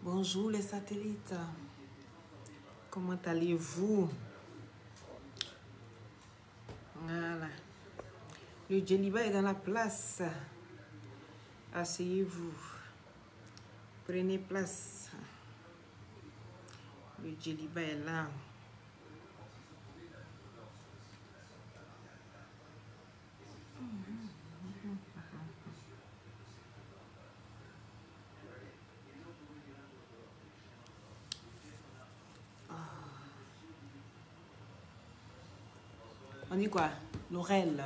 Bonjour les satellites, comment allez-vous? Voilà, le Djeliba est dans la place, asseyez-vous, prenez place, le Djeliba est là. On dit quoi? Laurel.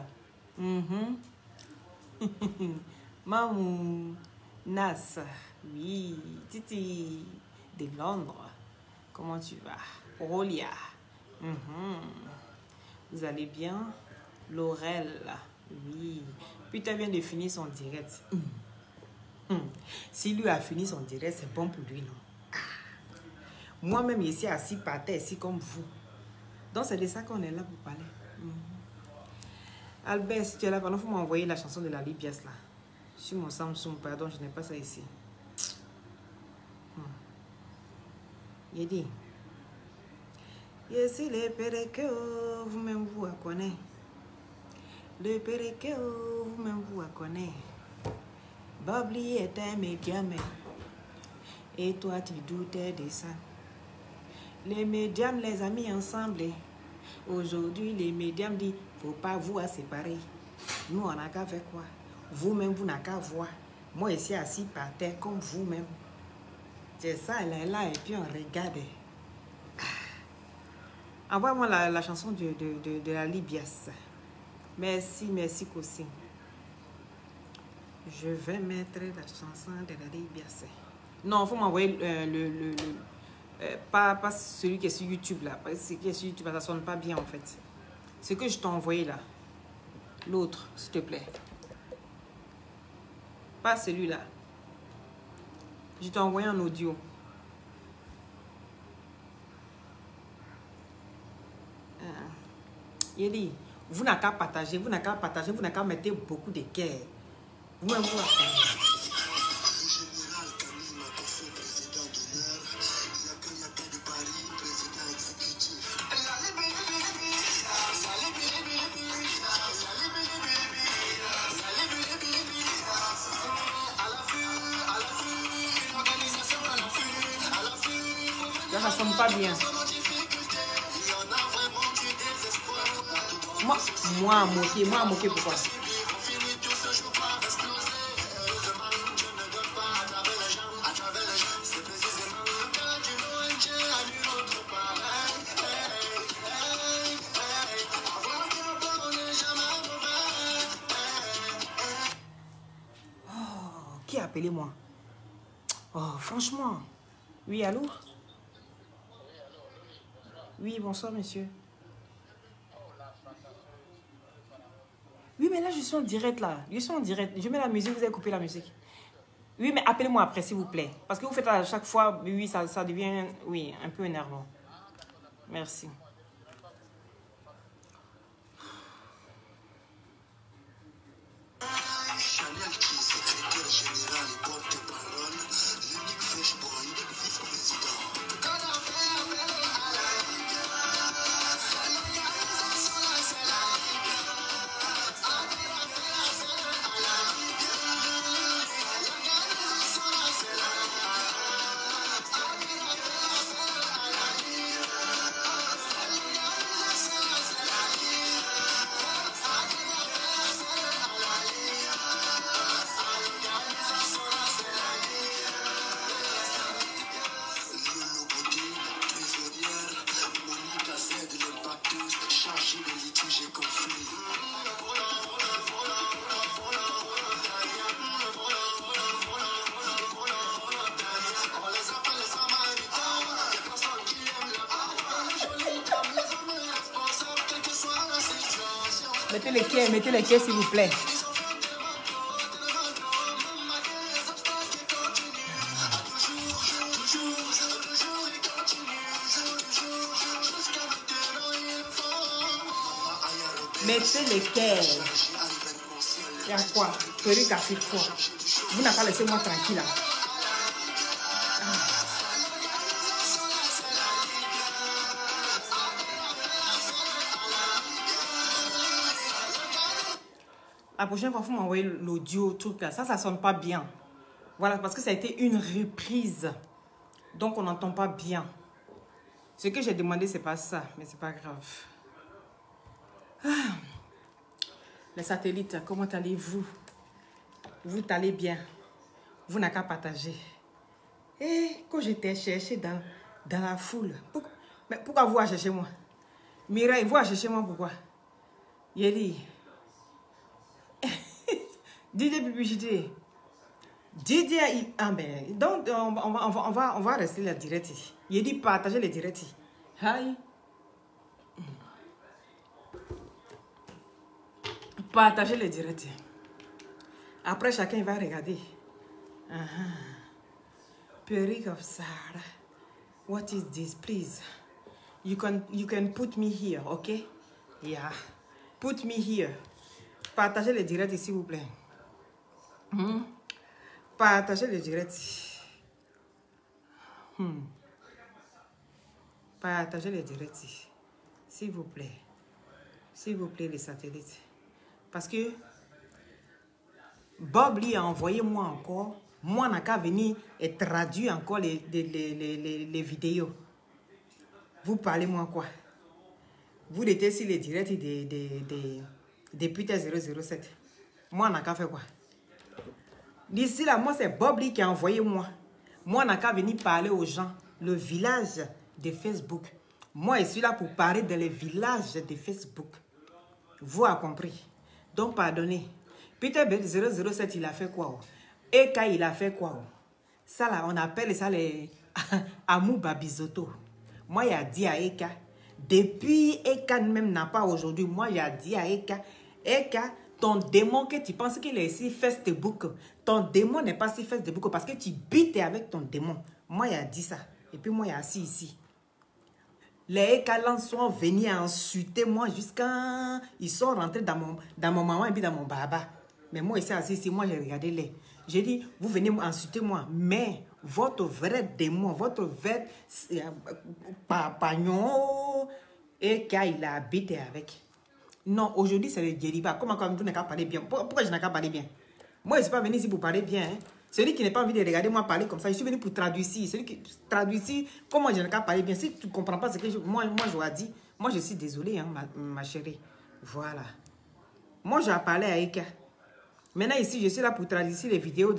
Mamou. Nas. Oui. Titi. De Londres. Comment tu vas? Rolia. Vous allez bien? Laurel. Oui. Putain vient de finir son direct. Si lui a fini son direct, c'est bon pour lui, non? Moi-même, ici, assis par terre, ici comme vous. Donc, c'est de ça qu'on est là pour parler. Albert, si tu es là, il faut m'envoyer la chanson de la Libias là. Sur mon Samsung, pardon, je n'ai pas ça ici. Il dit. Yes, le pereke, vous-même vous connaissez. Le pereke, vous-même vous connaissez. Bobli est un médium. Et toi, tu doutais de ça. Les médiums les a mis ensemble. Aujourd'hui, les médiums disent, faut pas vous à séparer. Nous, on n'a qu'à faire quoi? Vous-même, vous n'avez qu'à voir. Moi, ici, assis par terre, comme vous-même. C'est ça, elle est là, et puis on regarde. Envoie-moi la chanson de la Libias. Merci, merci, Kossi. Je vais mettre la chanson de la Libias. Non, il faut m'envoyer pas celui qui est sur YouTube là. Parce que ce qui est sur YouTube, ça sonne pas bien en fait. Ce que je t'ai envoyé là. L'autre, s'il te plaît. Pas celui-là. Je t'ai envoyé en audio. Il dit, vous n'avez qu'à partager, vous n'avez qu'à partager, vous n'avez qu'à mettre beaucoup de cœur. Vous-même, vous ça sonne pas bien. Moi à moquer pourquoi? Oh, qui a appelé moi? Oh, franchement. Oui, allô? Oui, bonsoir, monsieur. Oui, mais là, je suis en direct, là. Je suis en direct. Je mets la musique, vous avez coupé la musique. Oui, mais appelez-moi après, s'il vous plaît. Parce que vous faites à chaque fois, oui, ça devient, oui, un peu énervant. Merci. Mettez les quais s'il vous plaît. Mettez les quais. Il y a quoi? Perruque a fait quoi? Vous n'avez pas laissé moi tranquille là. La prochaine fois, il faut m'envoyer l'audio, tout là. Ça sonne pas bien. Voilà, parce que ça a été une reprise. Donc, on n'entend pas bien. Ce que j'ai demandé, c'est pas ça. Mais c'est pas grave. Ah. Les satellites, comment allez-vous? Vous allez bien? Vous n'avez qu'à partager. Et quand j'étais cherché dans la foule, mais pourquoi vous allez chercher moi? Mireille, vous allez chercher moi pourquoi? Yeli. Didier publicité. Didier, ah ben, donc on va rester la direct. Il dit partager les directs. Hi. Partager les directs. Après, chacun va regarder. Perruque of Sarah. What is this, please? You can put me here, okay? Yeah. Put me here. Partagez les directs, s'il vous plaît. Partagez les directs. Partagez les directs. S'il vous plaît. S'il vous plaît, les satellites. Parce que Bob Lee a envoyé moi encore. Moi, n'a qu'à venir et traduire encore les vidéos. Vous parlez moi quoi? Vous étiez sur les directs des putains 007. Moi, n'a qu'à faire quoi? D'ici là, moi, c'est Bob Lee qui a envoyé moi. Moi, n'a qu'à venir parler aux gens. Le village de Facebook. Moi, je suis là pour parler dans les villages de Facebook. Vous avez compris? Donc, pardonnez. Peter 007, il a fait quoi? Eka, il a fait quoi? Ça, là, on appelle ça les Amou Babizoto. Moi, il a dit à Eka, depuis Eka même n'a pas aujourd'hui, moi, il a dit à Eka, Eka, ton démon que tu penses qu'il est ici Facebook, ton démon n'est pas si Facebook parce que tu bites avec ton démon. Moi, il a dit ça. Et puis, moi, il a assis ici. Les Eka sont venus insulter moi jusqu'à... Ils sont rentrés dans mon maman et puis dans mon baba. Mais moi, ici, assis ici, moi, j'ai regardé les... J'ai dit, vous venez insulter moi, mais votre vrai démon, votre vrai pagnon, et qu'il a habité avec. Non, aujourd'hui, c'est le dérivat. Comment vous n'avez qu'à parler bien? Pourquoi je n'ai qu'à parler bien? Moi, je ne suis pas venu ici pour parler bien. Hein? Celui qui n'a pas envie de regarder moi parler comme ça, je suis venu pour traduire ici. Celui qui traduit ici, comment je n'ai qu'à parler bien? Si tu ne comprends pas ce que moi je dit, moi, je suis désolée, hein, ma chérie. Voilà. Moi, j'ai parlé à Eka. Maintenant, ici, je suis là pour traduire les vidéos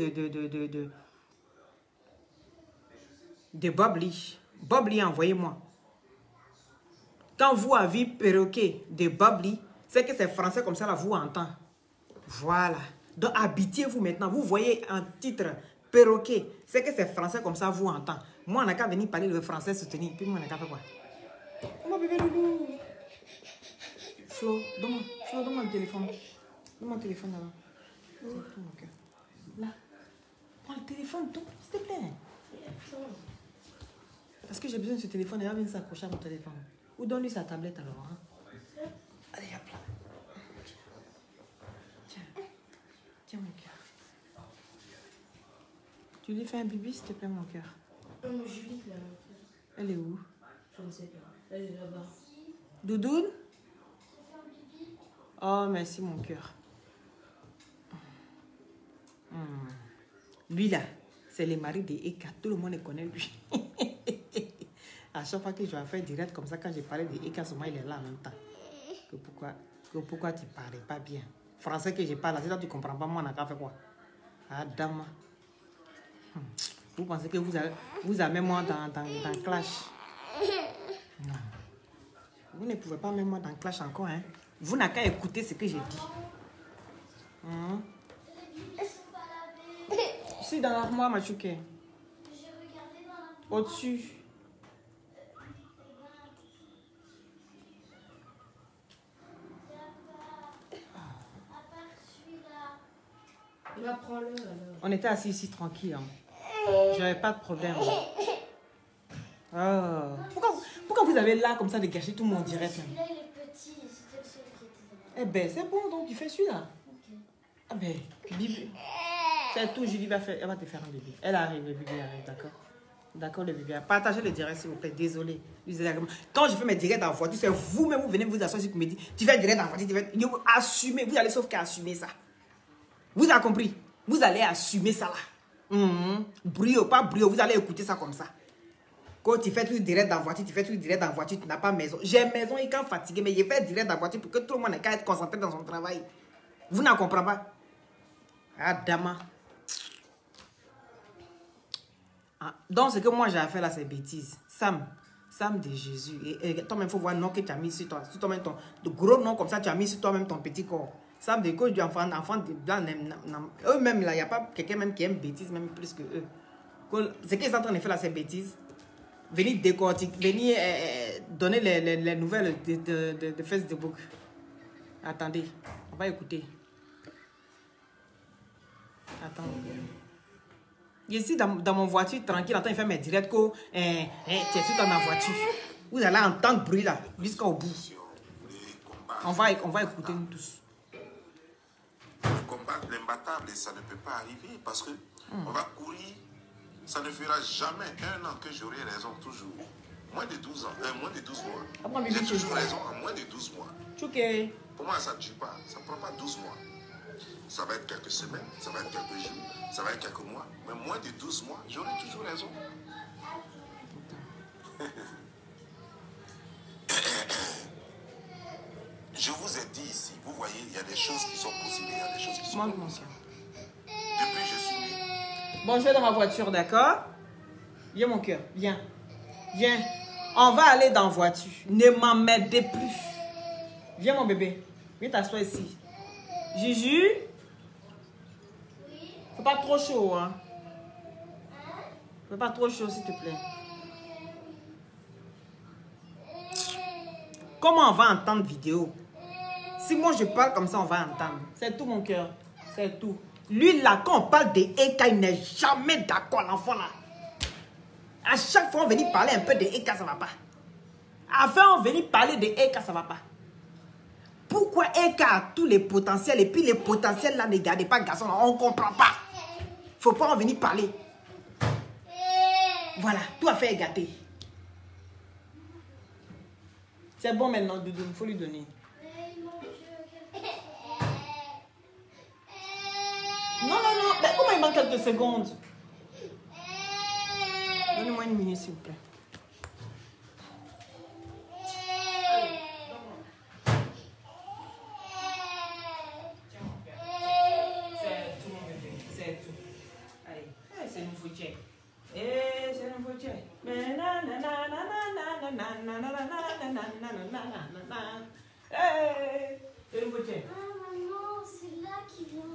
de Bob Lee. Bob Lee, envoyez-moi. Quand vous avez perroquet de Bob Lee, c'est que c'est français comme ça, là, vous entendez. Voilà. Donc, habituez-vous maintenant. Vous voyez un titre, perroquet. C'est que c'est français comme ça, vous entendez. Moi, on n'a qu'à venir parler le français soutenu. Puis moi, on n'a qu'à faire quoi? Mon bébé loulou. Flo, donne-moi le téléphone. Donne-moi le téléphone là-bas. Là, prends le téléphone, s'il te plaît. Parce que j'ai besoin de ce téléphone et elle vient s'accrocher à mon téléphone. Ou donne-lui sa tablette alors. Hein? Allez, hop là. Tiens mon cœur. Tu lui fais un bibi, s'il te plaît, mon cœur. Non, Julie, là. Elle est où? Je ne sais pas. Elle est là-bas. Doudoune? Oh, merci, mon cœur. Lui là, c'est le mari de Eka. Tout le monde le connaît lui. À chaque fois que je vais faire direct comme ça, quand je parlais de Eka, souvent il est là en même temps. Pourquoi tu ne parlais pas bien? Français que je parle, c'est là que tu ne comprends pas, moi on a fait quoi? Adam. Vous pensez que vous avez moi dans Clash? Non. Vous ne pouvez pas mettre moi dans Clash encore. Hein? Vous n'avez qu'à écouter ce que j'ai dit. Je suis dans l'armoire, ma chouquet. Au-dessus. Bah, prends-le alors. On était assis ici tranquille. Hein. J'avais pas de problème. Oh. Pourquoi vous avez là comme ça de gâcher tout mon direct? Celui-là, il est petit. C'était le seul qui était là. Eh ben, c'est bon, donc tu fais celui-là. Ok. Ah ben, Bibi. C'est tout, Julie va faire. Elle va te faire un bébé. Elle arrive, le bébé arrive, d'accord? D'accord, le bébé. Partagez le direct, s'il vous plaît. Désolé. Quand je fais mes directs en voiture, c'est vous-même, vous venez vous asseoir ici pour me dire, tu fais direct en voiture, tu fais. Assumez. Vous allez sauf qu'à assumer ça. Vous avez compris? Vous allez assumer ça là. Brio, pas brio. Vous allez écouter ça comme ça. Quand tu fais tout direct dans la voiture, tu fais tout direct dans la voiture, tu n'as pas maison. J'ai maison et quand fatigué, mais je fais direct dans la voiture pour que tout le monde ait qu'à être concentré dans son travail. Vous n'en comprenez pas? Ah, dama. Ah, donc, ce que moi j'ai à faire là, c'est bêtise. Sam de Jésus. Et toi-même, il faut voir le nom que tu as mis sur toi. Sur toi-même, de gros nom comme ça, tu as mis sur toi-même ton petit corps. Sam de cause du enfant de blanc. Eux-mêmes, là, il n'y a pas quelqu'un même qui aime bêtise, même plus que eux. Ce qu'ils sont en train de faire là, c'est bêtise. Venir décortiquer, venir donner les nouvelles de Facebook. Attendez, on va écouter. Attends. Ici, dans mon voiture, tranquille, attends, il fait mes directs que tu es tout dans ma voiture. Vous allez entendre bruit là, jusqu'au bout. On va écouter nous tous. Combattre l'imbattable, ça ne peut pas arriver parce que on va courir. Ça ne fera jamais 1 an que j'aurai raison, toujours. Moins de 12 ans, moins de 12 mois. J'ai toujours raison en moins de 12 mois. Chouké. Pour moi, ça ne tue pas. Ça ne prend pas 12 mois. Ça va être quelques semaines, ça va être quelques jours, ça va être quelques mois. Mais moins de 12 mois, j'aurai toujours raison. Je vous ai dit ici, vous voyez, il y a des choses qui sont possibles, il y a des choses qui sont pas possibles. Depuis que je suis né. Bon, je vais dans ma voiture, d'accord? Viens, mon cœur, viens. Viens. On va aller dans la voiture. Ne m'emmerdez plus. Viens, mon bébé. Viens t'asseoir ici. Juju? Fais pas trop chaud, hein? Fais pas trop chaud, s'il te plaît. Comment on va entendre vidéo? Si moi je parle comme ça, on va entendre. C'est tout, mon cœur. C'est tout. Lui, là, quand on parle de Eka, il n'est jamais d'accord, l'enfant, là. À chaque fois, on vient parler un peu de Eka, ça ne va pas. Avant, on vient parler de Eka, ça ne va pas. Pourquoi Eka a tous les potentiels et puis les potentiels, là, ne gardez pas garçon, là, on ne comprend pas. Faut pas en venir parler. Voilà, tout à fait gâté. C'est bon maintenant, Doudou, il faut lui donner. Non, mais comment il manque quelques secondes? Donnez-moi 1 minute, s'il vous plaît. C'est tout, mon bébé, c'est tout. Allez, c'est un nouveau check. C'est un nouveau check. C'est un nouveau check. Maman, c'est là qui vient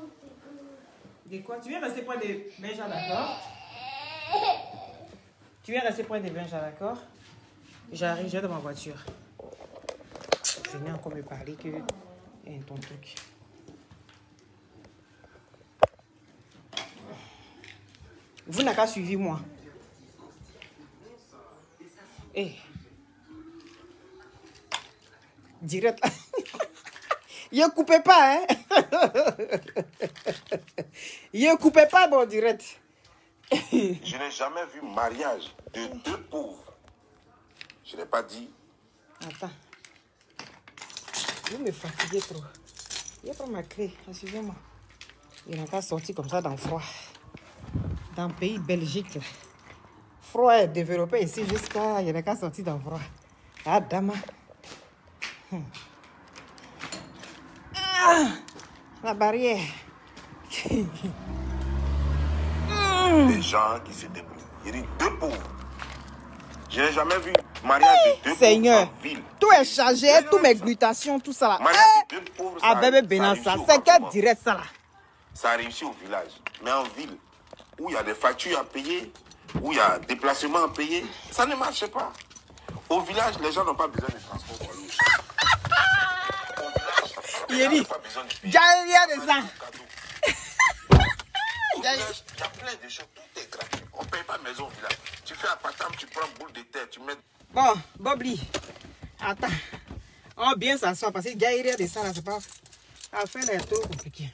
De quoi? Tu viens rester près des Benja, d'accord? Tu viens rester près des Benja, d'accord? J'arrive, je vais dans ma voiture. Venez encore me parler que ton truc. Vous n'avez qu'à suivre moi. Eh. Direct. Ne coupez pas, hein? Ne coupez pas, bon, direct. Je n'ai jamais vu mariage de 2 pauvres. Je n'ai pas dit. Attends. Vous me fatiguez trop. Je vais prendre ma clé. Suivez-moi. Il n'a pas sorti comme ça dans le froid. Dans le pays Belgique. Froid est développé ici jusqu'à. Il n'a qu'à sortir dans le froid. Ah, dama. La barrière. Des gens qui se débrouillent. Il dit 2 pauvres. Je n'ai jamais vu mariage de 2 Seigneur, pauvres en ville. tout est changé, toutes mes glutations, tout ça là. Mariage de 2 pauvres, Ah, bébé Bénin, ça. C'est quel direct ça là? Ça a réussi au village. Mais en ville, où il y a des factures à payer, où il y a des déplacements à payer, ça ne marche pas. Au village, les gens n'ont pas besoin de transport pour aller au village, Il est dit, pas besoin de payer. j'ai rien de ça. village, il y a plein de choses. Tout est gratuit. On ne paye pas maison au village. Tu fais appartement, tu prends boule de terre, tu mets... Bon, Bobli. Attends. On bien s'asseoir parce que Jaïria de ça, là, c'est pas... À faire les trop compliqué.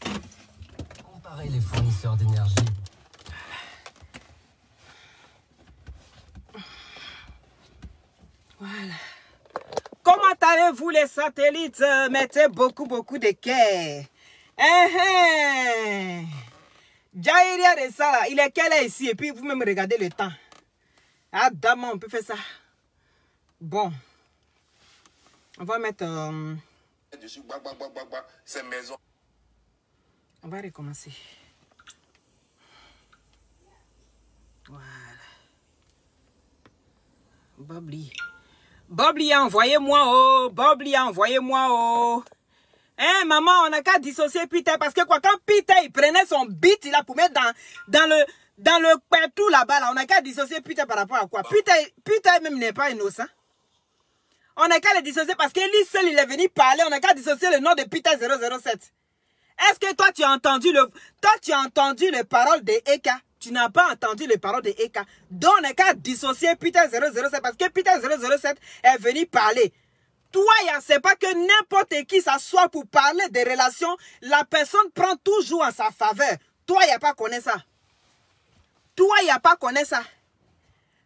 Comparer les fournisseurs d'énergie. Voilà. Comment allez-vous les satellites? Mettez beaucoup de cœur. Jaïria de ça là, il est quelle heure ici? Et puis vous même regardez le temps. Ah dame, on peut faire ça. Bon. On va mettre... Dessus, c'est maison. On va recommencer. Voilà. Bobli. Bobli, envoyez-moi oh. Bobli, envoyez-moi oh. Hein, maman, on n'a qu'à dissocier Peter parce que quoi, quand Peter il prenait son bit, il a pour mettre dans le pétou là-bas, là, on n'a qu'à dissocier Peter par rapport à quoi? Peter même n'est pas innocent. On n'a qu'à le dissocier parce que lui seul, il est venu parler. On n'a qu'à dissocier le nom de Peter 007. Est-ce que toi, tu as entendu les paroles de Eka? Tu n'as pas entendu les paroles de Eka. Donc, on n'a qu'à dissocier Peter 007 parce que Peter 007 est venu parler. Toi, c'est pas que n'importe qui s'assoit pour parler des relations. La personne prend toujours en sa faveur. Toi, il n'y a pas connaît ça. Toi, il n'y a pas connaît ça.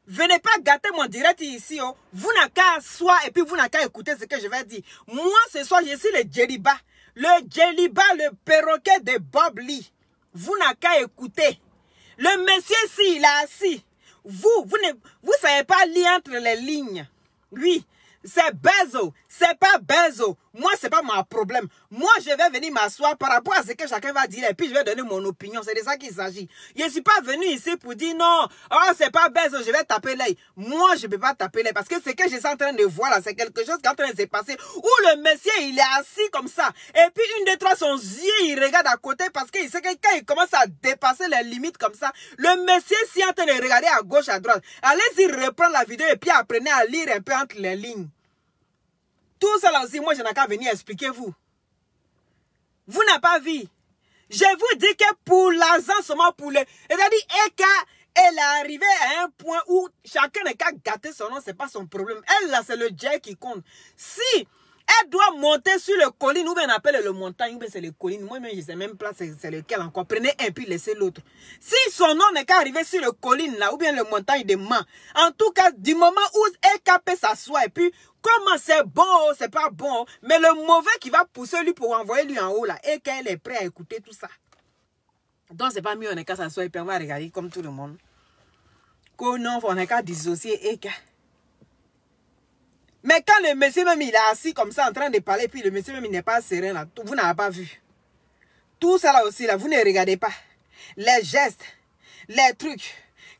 Venez pas gâter mon direct ici. Oh. Vous n'avez qu'à asseoir et puis vous n'avez qu'à écouter ce que je vais dire. Moi, ce soir, je suis le Djeliba. Le Djeliba, le perroquet de Bob Lee. Vous n'avez qu'à écouter. Le monsieur, si, il est assis. Vous savez pas lire entre les lignes. Oui. C'est Bezo, c'est pas Bezo. Moi, c'est pas mon problème. Moi, je vais venir m'asseoir par rapport à ce que chacun va dire et puis je vais donner mon opinion. C'est de ça qu'il s'agit. Je ne suis pas venu ici pour dire non, oh, c'est pas Bezo, je vais taper l'œil. Moi, je ne peux pas taper l'œil parce que ce que je suis en train de voir là, c'est quelque chose qui est en train de se passer où le monsieur, il est assis comme ça. Et puis, une, deux, trois, son yeux, il regarde à côté parce qu'il sait que quand il commence à dépasser les limites comme ça, le monsieur, s'il est en train de regarder à gauche, à droite, allez-y reprendre la vidéo et puis apprenez à lire un peu entre les lignes. Tout ça là aussi, moi, je n'ai qu'à venir expliquer vous. Vous n'avez pas vu. Je vous dis que pour l'argent, seulement pour le... C'est-à-dire, Eka, elle est arrivée à un point où chacun n'a qu'à gâter son nom, ce n'est pas son problème. Elle, là, c'est le Dieu qui compte. Si elle doit monter sur le colline, ou bien on appelle le montagne, ou bien c'est le colline. Moi-même, je ne sais même pas c'est lequel encore. Prenez un, puis laissez l'autre. Si son nom n'est qu'à arriver sur le colline, là, ou bien le montagne de Man, en tout cas, du moment où Eka peut s'asseoir, et puis, comment c'est bon, c'est pas bon, mais le mauvais qui va pousser lui pour envoyer lui en haut, là, Eka, elle est prêt à écouter tout ça. Donc, c'est pas mieux, on n'est qu'à s'asseoir, et puis on va regarder comme tout le monde. Qu'on non, on n'est qu'à dissocier Eka. Mais quand le monsieur même il est assis comme ça en train de parler, puis le monsieur même il n'est pas serein là, vous n'avez pas vu. Tout ça là aussi là, vous ne regardez pas. Les gestes, les trucs,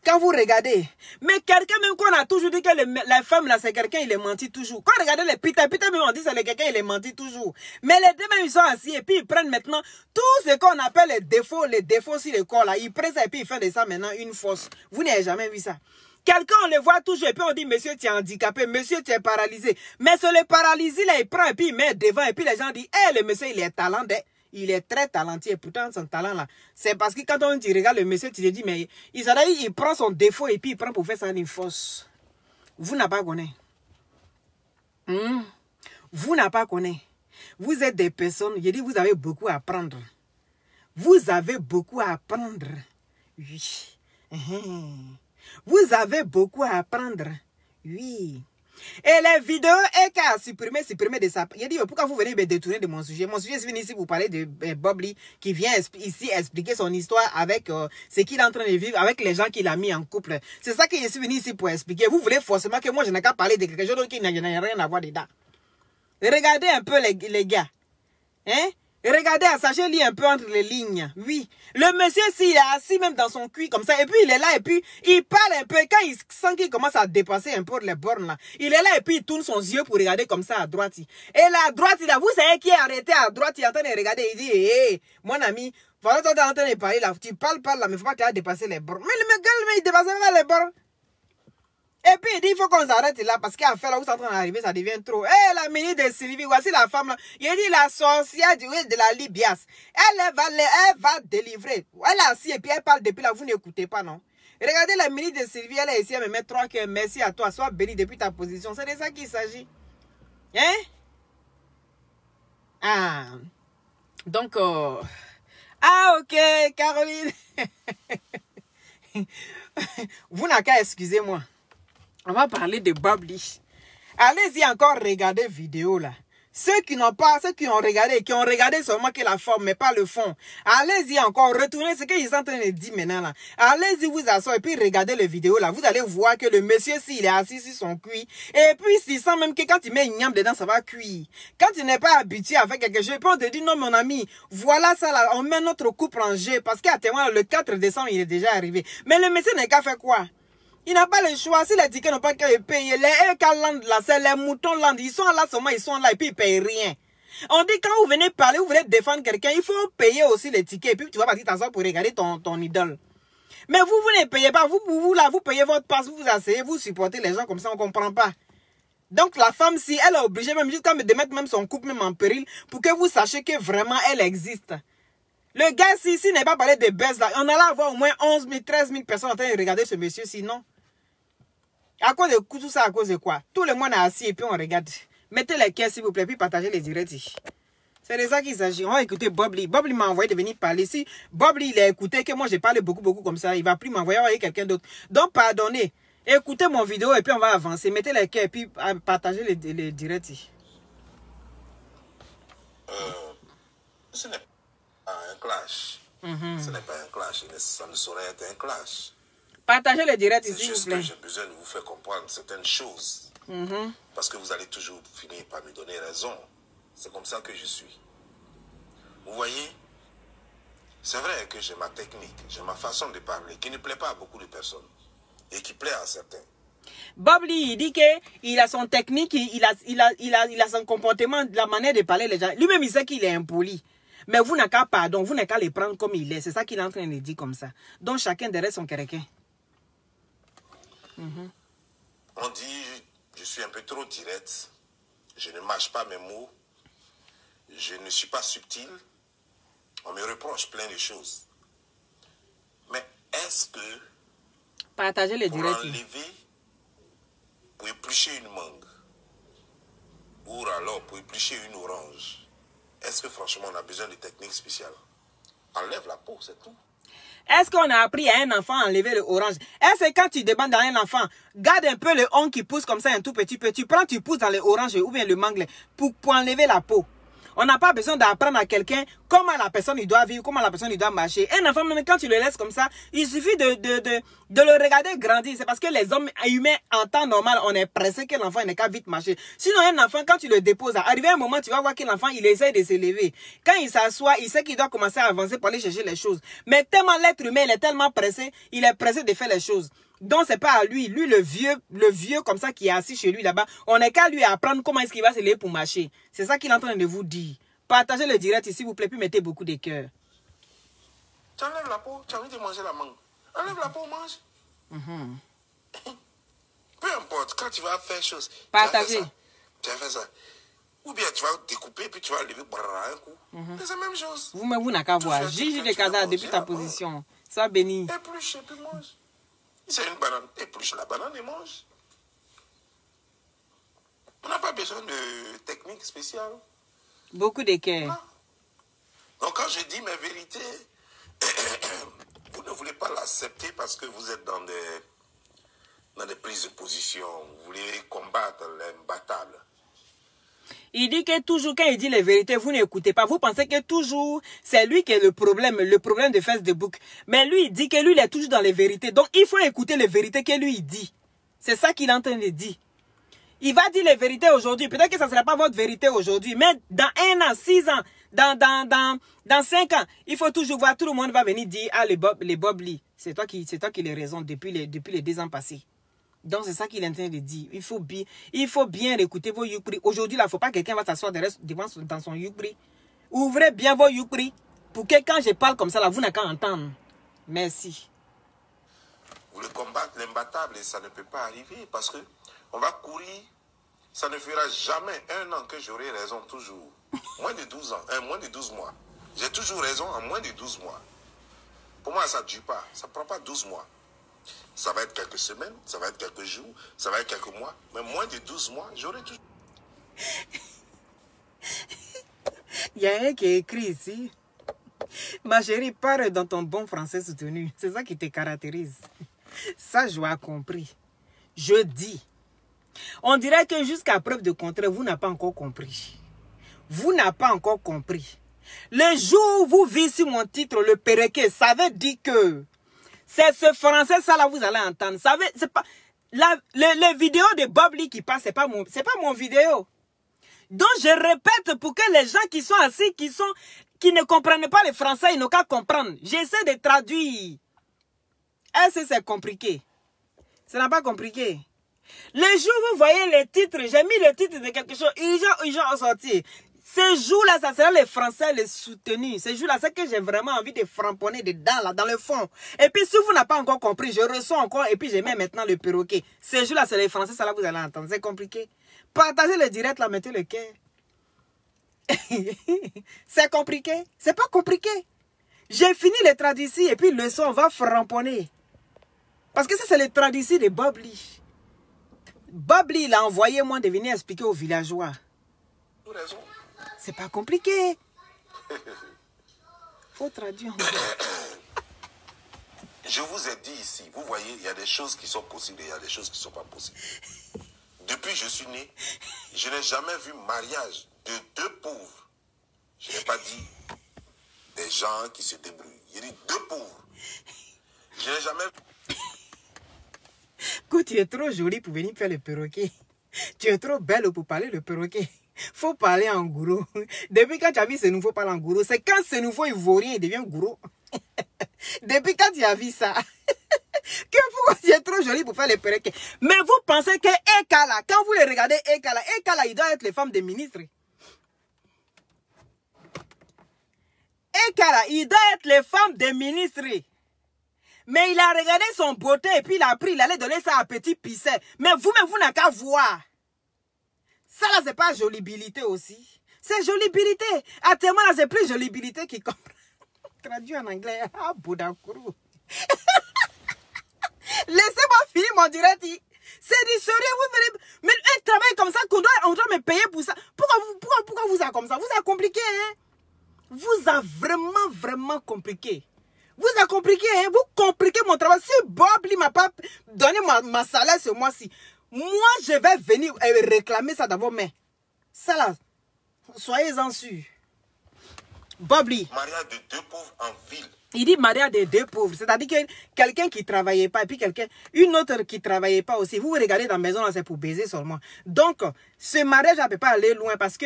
quand vous regardez. Mais quelqu'un même qu'on a toujours dit que la femme là c'est quelqu'un, il est menti toujours. Quand vous regardez les Peter même on dit c'est quelqu'un, il est menti toujours. Mais les deux même ils sont assis et puis ils prennent maintenant tout ce qu'on appelle les défauts sur le corps là. Ils prennent ça et puis ils font de ça maintenant une force. Vous n'avez jamais vu ça. Quelqu'un, on le voit toujours et puis on dit, monsieur, tu es handicapé, monsieur, tu es paralysé. Mais c'est le paralysé, là, il prend et puis il met devant et puis les gens disent, hé, le monsieur, il est talentueux. Il est très talentueux. Pourtant, son talent, là, c'est parce que quand on dit, regarde le monsieur, tu te dis, mais il prend son défaut et puis il prend pour faire ça une force. Vous n'avez pas connu. Vous n'avez pas connu. Vous êtes des personnes, je dis, vous avez beaucoup à apprendre. Vous avez beaucoup à apprendre. Oui. Vous avez beaucoup à apprendre. Oui. Et les vidéos, Eka a supprimé de ça. Il dit, pourquoi vous venez me détourner de mon sujet? Mon sujet, je viens ici pour parler de Bob Lee, qui vient ici expliquer son histoire avec ce qu'il est en train de vivre, avec les gens qu'il a mis en couple. C'est ça que je suis venu ici pour expliquer. Vous voulez forcément que moi, je n'ai qu'à parler de quelque chose qui n'a rien à voir dedans. Regardez un peu les gars. Hein? Regardez, sachez-lire un peu entre les lignes. Oui. Le monsieur, s'il est assis même dans son cuir comme ça, et puis il est là, et puis il parle un peu. Quand il sent qu'il commence à dépasser un peu les bornes là, il est là, et puis il tourne son yeux pour regarder comme ça à droite. Et là, à droite, là, vous savez qui est arrêté à droite, il est en train de regarder, il dit, hé, mon ami, voilà, tu es en train de parler là, tu parles là, mais il ne faut pas que tu aies dépassé les bornes. Mais le gars, il ne dépasse pas les bornes. Et puis il dit, il faut qu'on s'arrête là, parce qu'à faire là où c'est en train d'arriver, ça devient trop. Eh, la ministre de Sylvie, voici la femme là. Il dit la sorcière de la Libias. Elle va délivrer. Elle est assise et puis elle parle depuis là, vous n'écoutez pas, non? Regardez la ministre de Sylvie, elle est ici, elle me met 3 cœurs. Merci à toi, sois béni depuis ta position. C'est de ça qu'il s'agit. Hein? Ah. Donc, ah, ok, Caroline. Vous n'avez qu'à excuser moi. On va parler de Bob Lee. Allez-y encore regarder vidéo là. Ceux qui ont regardé seulement que la forme, mais pas le fond. Allez-y encore, retournez ce qu'ils sont en train de dire maintenant là. Allez-y vous asseoir et puis regardez les vidéos là. Vous allez voir que le monsieur, s'il est assis sur son cuit, et puis s'il sent même que quand il met une yam dedans, ça va cuire. Quand il n'est pas habitué à faire quelque chose, puis on te dit non mon ami, voilà ça là, on met notre couple en jeu. Parce qu'à témoin, le 4 décembre, il est déjà arrivé. Mais le monsieur n'a qu'à faire quoi? Il n'a pas le choix. Si les tickets n'ont pas qu'à payer, les Land là, c'est les moutons Land. Ils sont là seulement, ils sont là et puis ils payent rien. On dit quand vous venez parler, vous venez défendre quelqu'un, il faut payer aussi les tickets. Et puis tu vas partir t'asseoir pour regarder ton idole. Mais vous ne payez pas. Vous là, vous payez votre passe, vous vous asseyez, vous supportez les gens comme ça, on ne comprend pas. Donc la femme, si elle est obligée même jusqu'à de mettre même son couple même en péril pour que vous sachiez que vraiment elle existe. Le gars, si n'est pas parlé de baisse là, on allait avoir au moins 11 000, 13 000 personnes en train de regarder ce monsieur, sinon. À cause de tout ça, à cause de quoi? Tout le monde est assis et puis on regarde. Mettez les cœurs s'il vous plaît, puis partagez les directs. C'est de ça qu'il s'agit. On va écouter Bob Lee. Bob Lee m'a envoyé de venir parler. Si Bob Lee il a écouté que moi j'ai parlé beaucoup comme ça, il va plus m'envoyer quelqu'un d'autre. Donc pardonnez. Écoutez mon vidéo et puis on va avancer. Mettez les cœurs et puis partagez les directs. Ce n'est pas un clash. Ce n'est pas un clash. Ça ne saurait être un clash. Partagez les directs ici, s'il vous plaît. J'ai besoin de vous faire comprendre certaines choses. Parce que vous allez toujours finir par me donner raison. C'est comme ça que je suis. Vous voyez, c'est vrai que j'ai ma technique, j'ai ma façon de parler qui ne plaît pas à beaucoup de personnes et qui plaît à certains. Bob Lee, il dit qu'il a son technique, il a son comportement, la manière de parler les gens. Lui-même, il sait qu'il est impoli. Mais vous n'avez qu'à pardon, vous n'avez qu'à les prendre comme il est. C'est ça qu'il est en train de dire comme ça. Donc chacun derrière son quelqu'un. On dit, je suis un peu trop direct, je ne mâche pas mes mots, je ne suis pas subtil, on me reproche plein de choses. Mais est-ce que partagez les pour directs. enlever, pour éplucher une mangue, ou alors pour éplucher une orange, est-ce que franchement on a besoin de techniques spéciales? Enlève la peau, c'est tout. Est-ce qu'on a appris à un enfant à enlever le orange? Est-ce que quand tu demandes à un enfant, garde un peu le ongle qui pousse comme ça un tout petit peu, tu prends, tu pousses dans le orange ou bien le mangue pour enlever la peau? On n'a pas besoin d'apprendre à quelqu'un comment la personne il doit vivre, comment la personne il doit marcher. Un enfant, même quand tu le laisses comme ça, il suffit de le regarder grandir. C'est parce que les hommes humains, en temps normal, on est pressé que l'enfant n'est qu'à vite marcher. Sinon, un enfant, quand tu le déposes, arrivé un moment, tu vas voir que l'enfant, il essaie de s'élever. Quand il s'assoit, il sait qu'il doit commencer à avancer pour aller chercher les choses. Mais tellement l'être humain, il est tellement pressé, il est pressé de faire les choses. Donc, c'est pas à lui. Lui, le vieux comme ça qui est assis chez lui là-bas, on n'est qu'à lui apprendre comment est-ce qu'il va se lever pour marcher. C'est ça qu'il est en train de vous dire. Partagez le direct s'il vous plaît, puis mettez beaucoup de cœur. Tu enlèves la peau, tu as envie de manger la mangue. Enlève la peau, mange. Peu importe, quand tu vas faire chose, partagez. Tu vas faire ça. Ou bien tu vas découper, puis tu vas lever un coup. C'est la même chose. Vous n'avez qu'à voir. Gigi de Casa, depuis ta position. Sois béni. Épluche et puis mange. C'est une banane. Épluche la banane et mange. On n'a pas besoin de technique spéciale. Beaucoup de cœur. Donc quand je dis mes vérités, vous ne voulez pas l'accepter parce que vous êtes dans des prises de position. Vous voulez combattre l'imbattable. Il dit que toujours quand il dit les vérités, vous n'écoutez pas. Vous pensez que toujours, c'est lui qui est le problème de Facebook. Mais lui, il dit que lui, il est toujours dans les vérités. Donc, il faut écouter les vérités que lui, il dit. C'est ça qu'il est en train de dire. Il va dire les vérités aujourd'hui. Peut-être que ça ne sera pas votre vérité aujourd'hui. Mais dans 1 an, 6 ans, dans 5 ans, il faut toujours voir, tout le monde va venir dire, ah, les Bob Lee. C'est toi qui les raisons depuis les 2 ans passés. Donc, c'est ça qu'il est en train de dire. Il faut bien écouter vos youpris. Aujourd'hui, là, il ne faut pas que quelqu'un va s'asseoir dans son youpri. Ouvrez bien vos youpris pour que quand je parle comme ça, là, vous n'avez qu'à entendre. Merci. Vous voulez combattre l'imbattable et ça ne peut pas arriver parce que on va courir. Ça ne fera jamais 1 an que j'aurai raison toujours. Moins de 12 ans, moins de 12 mois. J'ai toujours raison en moins de 12 mois. Pour moi, ça ne dure pas. Ça ne prend pas 12 mois. Ça va être quelques semaines, ça va être quelques jours, ça va être quelques mois. Mais moins de 12 mois, j'aurai toujours... Il y a un qui est écrit ici. Ma chérie, parle dans ton bon français soutenu. C'est ça qui te caractérise. Ça, je l'ai compris. Je dis. On dirait que jusqu'à preuve de contraire, vous n'avez pas encore compris. Vous n'avez pas encore compris. Le jour où vous vivez sur mon titre, le perroquet, ça veut dire que c'est ce français, ça là, vous allez entendre. Ça veut, c'est pas, les vidéos de Bob Lee qui passent, c'est pas mon vidéo. Donc, je répète pour que les gens qui sont assis, qui ne comprennent pas le français, ils n'ont qu'à comprendre. J'essaie de traduire. Est-ce que c'est compliqué? Ce n'est pas compliqué. Le jour où vous voyez les titres, j'ai mis le titre de quelque chose, ils ont sorti. Ce jour-là, ça sera les Français, les soutenus. Ce jour-là, c'est que j'ai vraiment envie de framponner dedans, là, dans le fond. Et puis, si vous n'avez pas encore compris, je reçois encore, et puis je mets maintenant le perroquet. Ce jour-là, c'est les Français, ça là, vous allez entendre. C'est compliqué. Partagez le direct, là, mettez le cœur. C'est compliqué. C'est pas compliqué. J'ai fini les traductions, et puis le son, on va framponner. Parce que ça, c'est les traductions de Bob Lee. Bob Lee, il a envoyé moi de venir expliquer aux villageois. C'est pas compliqué. Faut traduire. Je vous ai dit ici, vous voyez, il y a des choses qui sont possibles et il y a des choses qui ne sont pas possibles. Depuis que je suis né, je n'ai jamais vu mariage de 2 pauvres. Je n'ai pas dit des gens qui se débrouillent. J'ai dit 2 pauvres. Je n'ai jamais vu. Quand tu es trop jolie pour venir faire le perroquet. Tu es trop belle pour parler le perroquet. Faut parler en gourou. Depuis quand tu as vu ce nouveau parler en gourou, c'est quand ce nouveau ivoirien devient gourou. Depuis quand tu as vu ça, que vous êtes trop jolie pour faire les perroquets. Mais vous pensez que Eka là, quand vous les regardez Eka là, il doit être les femmes des ministres. Eka là, il doit être les femmes des ministres. Mais il a regardé son beauté et puis il a pris, il allait donner ça à petit pisset. Mais vous-même, vous n'avez qu'à voir. Ça là, c'est pas jolibilité aussi. C'est jolibilité. Actuellement là, c'est plus jolibilité qui comprend. Traduit en anglais. Ah, Boudakourou. Laissez-moi finir mon direct. C'est du sérieux. Vous venez. Mais un travail comme ça, on doit me payer pour ça. Pourquoi vous avez comme ça? Vous avez compliqué, hein? Vous avez vraiment compliqué. Vous avez compliqué, hein? Vous compliquez mon travail. Si Bob Lee m'a pas donné ma salaire ce mois-ci, moi, je vais venir réclamer ça dans vos mains. Ça là, soyez-en sûrs. Bob Lee. Mariage de 2 pauvres en ville. Il dit mariage de 2 pauvres. C'est-à-dire que quelqu'un qui ne travaillait pas et puis une autre qui ne travaillait pas aussi. Vous regardez dans la maison, c'est pour baiser seulement. Donc, ce mariage ne peut pas aller loin parce que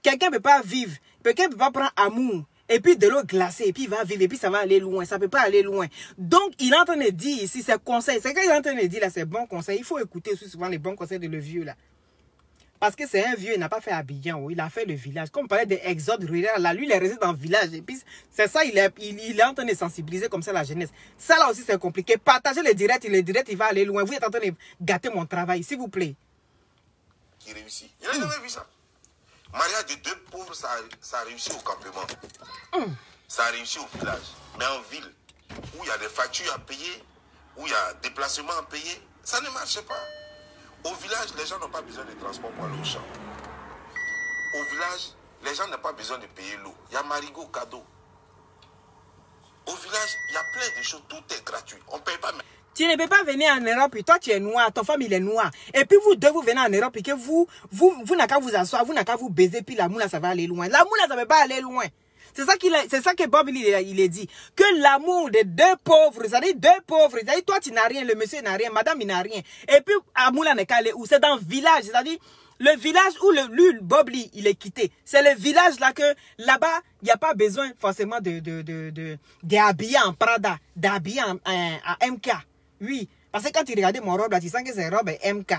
quelqu'un ne peut pas vivre. Quelqu'un ne peut pas prendre amour. Et puis de l'eau glacée, et puis il va vivre, et puis ça va aller loin. Ça ne peut pas aller loin. Donc, il est en train de dire ici, c'est conseil. C'est qu'il est en train de dire là, c'est bon conseil. Il faut écouter aussi souvent les bons conseils de le vieux là. Parce que c'est un vieux, il n'a pas fait Abidjan, il a fait le village. Comme on parlait d'exode rural, là, lui, il est resté dans le village. Et puis, c'est ça, il est en train de sensibiliser comme ça la jeunesse. Ça là aussi, c'est compliqué. Partagez le direct, il va aller loin. Vous êtes en train de gâter mon travail, s'il vous plaît. Qui réussit. Il n'a jamais vu ça. Mariage de 2 pauvres, ça a réussi au campement. Ça a réussi au village. Mais en ville, où il y a des factures à payer, où il y a des déplacements à payer, ça ne marche pas. Au village, les gens n'ont pas besoin de transport pour aller au champ. Au village, les gens n'ont pas besoin de payer l'eau. Il y a marigot, cadeau. Au village, il y a plein de choses. Tout est gratuit. On ne paye pas. Tu ne peux pas venir en Europe et toi tu es noir, ton femme il est noir. Et puis vous deux vous venez en Europe et que vous n'avez qu'à vous asseoir, vous n'avez qu'à vous baiser, puis l'amour là ça va aller loin. L'amour là ça ne peut pas aller loin. C'est ça que Bob il a dit. Que l'amour de 2 pauvres, c'est-à-dire 2 pauvres, c'est-à-dire toi tu n'as rien, le monsieur n'a rien, madame il n'a rien. Et puis l'amour là n'est qu'à aller où? C'est dans le village, c'est-à-dire le village où lui, Bob Lee, il est quitté. C'est le village là que là-bas, il n'y a pas besoin forcément d'habiller en Prada, d'habiller en MK. Oui, parce que quand tu regardes mon robe là, tu sens que c'est robe MK.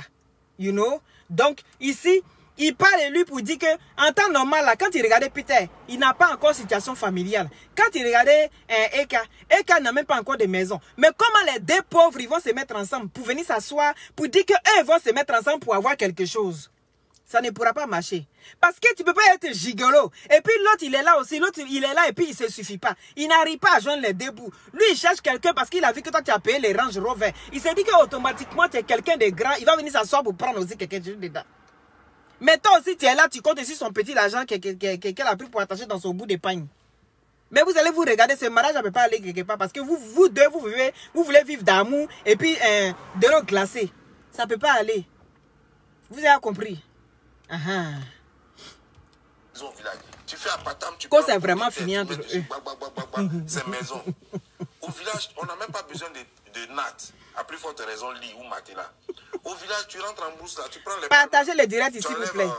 You know? Donc ici, Il parle de lui pour dire que, en temps normal, là, quand il regardait Peter, il n'a pas encore situation familiale. Quand il regardait Eka n'a même pas encore de maison. Mais comment les deux pauvres, ils vont se mettre ensemble pour venir s'asseoir, pour dire qu'eux vont se mettre ensemble pour avoir quelque chose? Ça ne pourra pas marcher. Parce que tu ne peux pas être gigolo. Et puis l'autre, il est là aussi. L'autre, il est là et puis il ne se suffit pas. Il n'arrive pas à joindre les deux bouts. Lui, il cherche quelqu'un parce qu'il a vu que toi, tu as payé les Range Rover. Il s'est dit qu'automatiquement, tu es quelqu'un de grand. Il va venir s'asseoir pour prendre aussi quelqu'un dedans. Mais toi aussi, tu es là, tu comptes sur son petit argent qu'elle a pris pour attacher dans son bout d'épargne. Mais vous allez vous regarder, ce mariage ne peut pas aller quelque part. Parce que vous deux, vous voulez vivre d'amour et puis de l'eau glacée. Ça ne peut pas aller. Vous avez compris? Tu fais un patam, tu quand c'est vraiment fini entre eux. C'est maison. Au village, on n'a même pas besoin de nattes. À plus forte raison, lit ou matelas. Au village, tu rentres en brousse là, tu prends les... Partagez les directs ici, s'il vous plaît.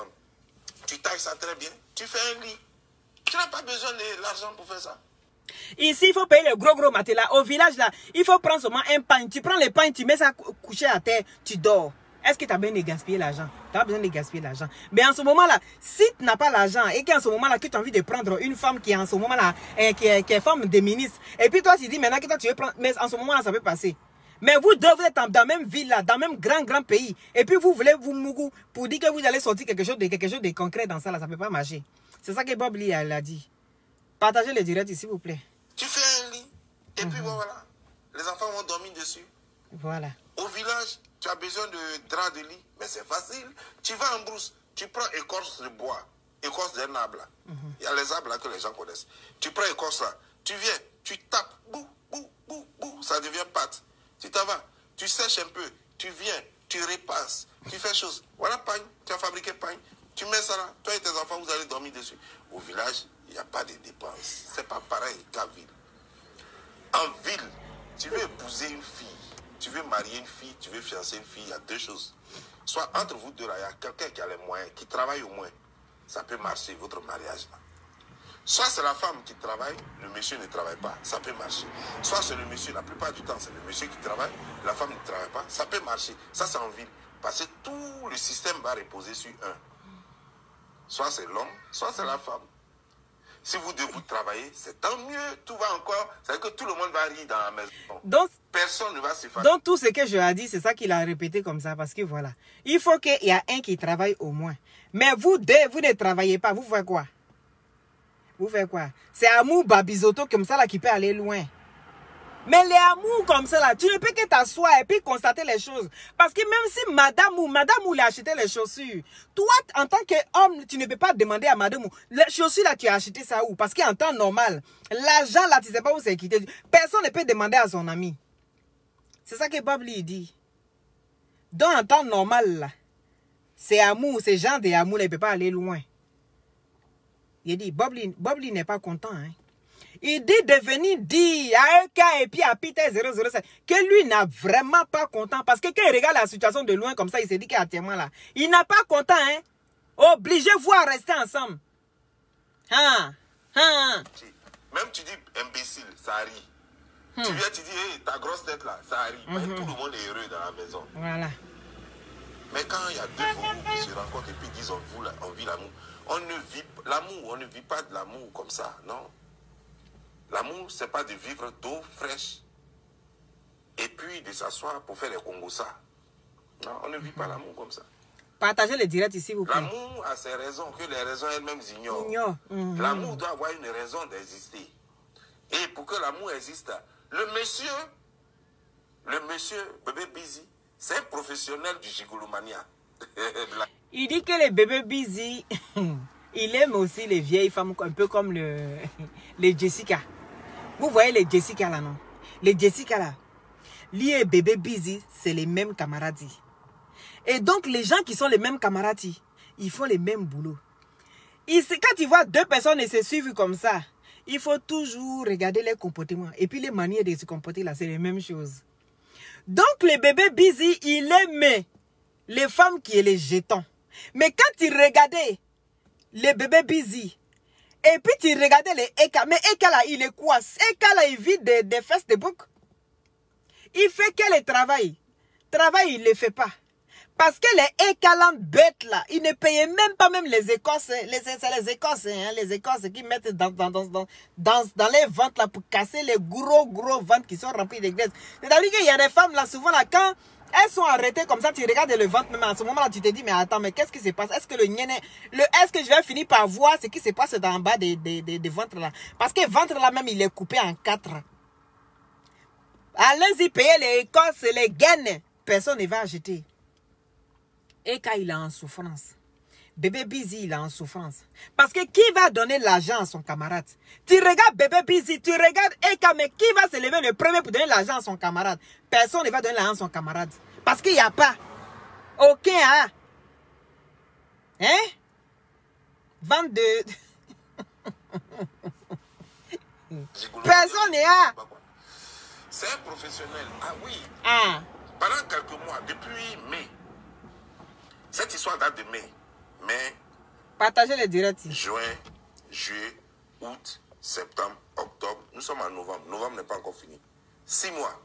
Tu tailles ça très bien. Tu fais un lit. Tu n'as pas besoin de l'argent pour faire ça. Ici, il faut payer le gros matelas. Au village là, il faut prendre seulement un pain. Tu prends le pain, tu mets ça couché à terre, tu dors. Est-ce que tu as besoin de gaspiller l'argent? Tu as besoin de gaspiller l'argent. Mais en ce moment-là, si tu n'as pas l'argent et qu'en ce moment-là, que tu as envie de prendre une femme qui est en ce moment-là, qui est femme de ministre, et puis toi, tu dis maintenant que toi, tu veux prendre, mais en ce moment-là, ça peut passer. Mais vous deux, vous êtes dans la même ville, là, dans le même grand pays, et puis vous voulez vous mougou pour dire que vous allez sortir quelque chose de concret dans ça, là, ça ne peut pas marcher. C'est ça que Bob Lee a dit. Partagez le direct, s'il vous plaît. Tu fais un lit, et puis voilà, les enfants vont dormir dessus. Voilà. Au village, tu as besoin de draps de lit, mais c'est facile. Tu vas en brousse, tu prends écorce de bois, écorce d'un arbre là. Il y a les arbres là que les gens connaissent. Tu prends écorce là, tu viens, tu tapes, bou, ça devient pâte. Tu t'en vas, tu sèches un peu, tu viens, tu repasses, tu fais chose. Voilà pagne, tu as fabriqué pagne, tu mets ça là, toi et tes enfants, vous allez dormir dessus. Au village, il n'y a pas de dépenses. C'est pas pareil qu'en ville. En ville, tu veux épouser une fille. Tu veux marier une fille, tu veux fiancer une fille, il y a deux choses. Soit entre vous deux, là, il y a quelqu'un qui a les moyens, qui travaille au moins. Ça peut marcher, votre mariage. Là. Soit c'est la femme qui travaille, le monsieur ne travaille pas, ça peut marcher. Soit c'est le monsieur, la plupart du temps, c'est le monsieur qui travaille, la femme ne travaille pas, ça peut marcher. Ça, c'est en ville. Parce que tout le système va reposer sur un. Soit c'est l'homme, soit c'est la femme. Si vous deux vous travaillez, c'est tant mieux, tout va encore. C'est-à-dire que tout le monde va rire dans la maison. Donc, personne ne va se faire. Donc tout ce que je ai dit, c'est ça qu'il a répété comme ça. Parce que voilà, il faut qu'il y ait un qui travaille au moins. Mais vous deux, vous ne travaillez pas. Vous faites quoi? Vous faites quoi? C'est amour babizoto comme ça là qui peut aller loin. Mais les amours comme ça là, tu ne peux que t'asseoir et puis constater les choses. Parce que même si madame ou lui a acheté les chaussures, toi en tant qu'homme, tu ne peux pas demander à madame ou les chaussures là, tu as acheté ça où? Parce qu'en temps normal, l'argent là, tu ne sais pas où c'est quitté. Personne ne peut demander à son ami. C'est ça que Bob Lee dit. Donc en temps normal là, c'est amour, c'est genre d'amour là, il ne peut pas aller loin. Il dit, Bob Lee n'est pas content, hein. Il dit de venir dire à Eka et puis à Peter 007 que lui n'a vraiment pas content. Parce que quand il regarde la situation de loin comme ça, il s'est dit qu'il y a témoin là. Il n'a pas content, hein. Obligez-vous à rester ensemble. Même tu dis imbécile, ça rit. Tu viens, tu dis, hey, ta grosse tête là, ça rit. Mais tout le monde est heureux dans la maison. Voilà. Mais quand il y a deux fous qui se rencontrent et puis disent on vit l'amour, on ne vit pas de l'amour comme ça, non. L'amour, c'est pas de vivre d'eau fraîche et puis de s'asseoir pour faire les congossas. Non, on ne vit pas l'amour comme ça. Partagez le direct ici, vous plaît. L'amour a ses raisons que les raisons elles-mêmes ignorent. L'amour doit avoir une raison d'exister. Et pour que l'amour existe, le monsieur bébé Busy, c'est un professionnel du gigolomania. Il dit que les bébés Busy, il aime aussi les vieilles femmes, un peu comme les Jessica. Vous voyez les Jessica là, non? Les Jessica là, lui et bébé Busy, c'est les mêmes camarades. Et donc, les gens qui sont les mêmes camarades, ils font les mêmes boulots. Quand tu vois deux personnes et se suivent comme ça, il faut toujours regarder les comportements. Et puis, les manières de se comporter là, c'est les mêmes choses. Donc, le bébé Busy, il aimait les femmes qui les jetons. Mais quand il regardait les bébés Busy, et puis tu regardais les Eka, mais Eka là, il est quoi? Eka là, il vit des fesses de bouc. Il fait quel travail? Travail, il ne le fait pas. Parce que les écalants bêtes là, ils ne payaient même pas même les Écossais. C'est les Écossais, hein, les Écossais qui mettent dans les ventres là pour casser les gros ventres qui sont remplis de graisse. C'est-à-dire qu'il y a des femmes là, souvent là, quand elles sont arrêtées comme ça, tu regardes le ventre, même à ce moment là, tu te dis, mais attends, mais qu'est-ce qui se passe? Est-ce que est-ce que je vais finir par voir ce qui se passe dans le bas des ventres là? Parce que le ventre là même, il est coupé en 4. Allez-y payer les Écosses, les gaines. Personne ne va acheter. Et quand il est en souffrance, bébé Busy, il est en souffrance. Parce que qui va donner l'argent à son camarade? Tu regardes bébé Busy, tu regardes Eka, mais qui va se lever le premier pour donner l'argent à son camarade? Personne ne va donner l'argent à son camarade. Parce qu'il n'y a pas. Aucun, hein? Hein? 22. Personne n'est là. C'est un professionnel. Ah oui. Ah. Pendant quelques mois, depuis mai, cette histoire date de mai. Mai, partagez les directs. Juin, juillet, août, septembre, octobre. Nous sommes en novembre. Novembre n'est pas encore fini. 6 mois.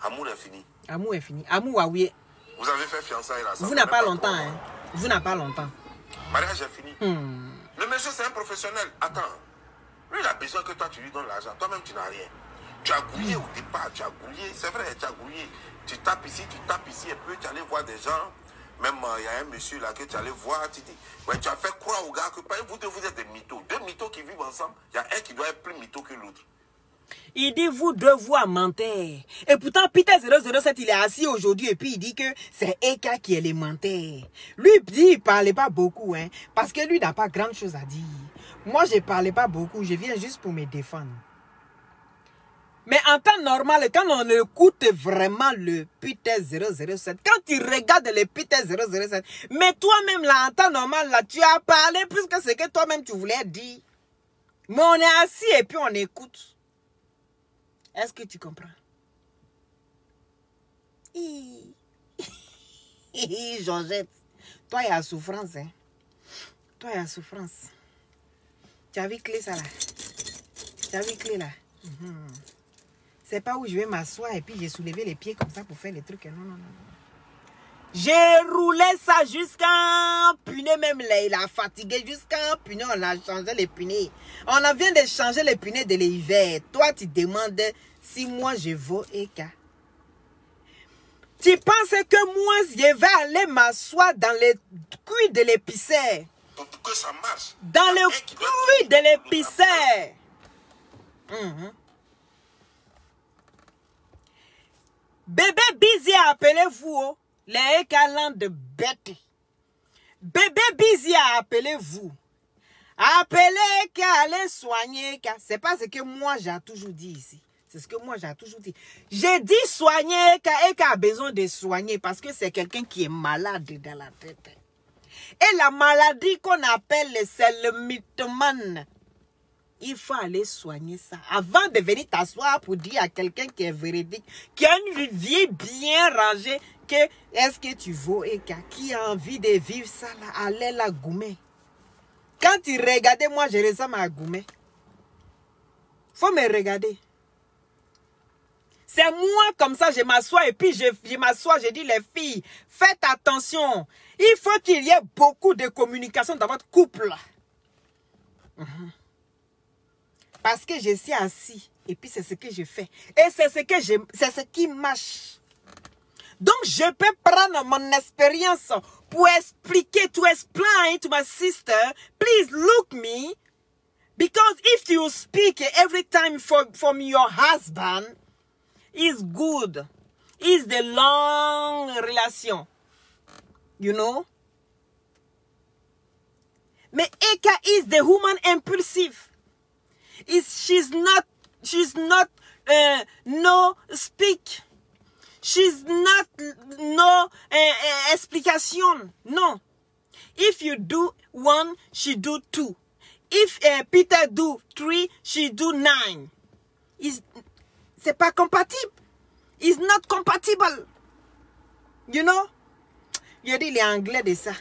Amour est fini. Amour est fini. Amour, oui. Vous avez fait fiançailles là. Vous n'avez pas longtemps, hein. Vous n'avez pas longtemps. Mariage est fini. Le monsieur, c'est un professionnel. Attends. Lui, il a besoin que toi, tu lui donnes l'argent. Toi-même, tu n'as rien. Tu as grouillé au départ. Tu as grouillé. C'est vrai, tu as grouillé. Tu tapes ici, et puis tu allais voir des gens. Même il y a un monsieur là que tu allais voir, tu dis, ouais, tu as fait croire aux gars que vous êtes des mythos. Deux mythos qui vivent ensemble, il y a un qui doit être plus mytho que l'autre. Il dit, vous deux, vous à menteur. Et pourtant, Peter 007, il est assis aujourd'hui et puis il dit que c'est Eka qui est le menteur. Lui, il dit, il parlait pas beaucoup, hein, parce que lui n'a pas grand chose à dire. Moi, je parlais pas beaucoup, je viens juste pour me défendre. Mais en temps normal, quand on écoute vraiment le Peter 007, quand tu regardes le Peter 007, mais toi-même là, en temps normal, là, tu as parlé plus que ce que toi-même tu voulais dire. Mais on est assis et puis on écoute. Est-ce que tu comprends? Georgette, toi, il y a souffrance, hein? Toi, il y a souffrance. Tu as vu clé ça là? Tu as vu clé là? C'est pas où je vais m'asseoir et puis j'ai soulevé les pieds comme ça pour faire les trucs. Non, non, non. J'ai roulé ça jusqu'à punaise même là. Il a fatigué jusqu'à punaise. On a changé les punaises. On a vient de changer les punaises de l'hiver. Toi, tu demandes si moi je vaux Eka. Tu penses que moi, je vais aller m'asseoir dans les cuits de l'épicère? Pour que ça marche. Dans le cuit de l'épicère. Bébé Busy a appelé vous, les écalants de bêtes. Bébé Busy a appelé vous. Appelez qu'à aller soigner. C'est pas ce que moi j'ai toujours dit ici. C'est ce que moi j'ai toujours dit. J'ai dit soigner qu'elle a besoin de soigner parce que c'est quelqu'un qui est malade dans la tête. Et la maladie qu'on appelle, c'est le mythomane. Il faut aller soigner ça. Avant de venir t'asseoir pour dire à quelqu'un qui est véridique, qui a une vie bien rangée, que est-ce que tu vaux et qui a envie de vivre ça là, allez la goumer. Quand tu regardais, moi je ressemble à Goumé. Faut me regarder. C'est moi comme ça, je m'assois et puis je m'assois, je dis les filles, faites attention. Il faut qu'il y ait beaucoup de communication dans votre couple. Parce que je suis assis et puis c'est ce que je fais. Et c'est ce qui marche. Donc je peux prendre mon expérience pour expliquer, to explain to my sister, please look me. Because if you speak every time from your husband, it's good. It's the long relation. You know? But Eka is the woman impulsive. She's not no speak. She's not no explication. No. If you do 1, she do 2. If Peter do 3, she do 9. C'est pas compatible. It's not compatible. You know? Je dis les anglais de ça.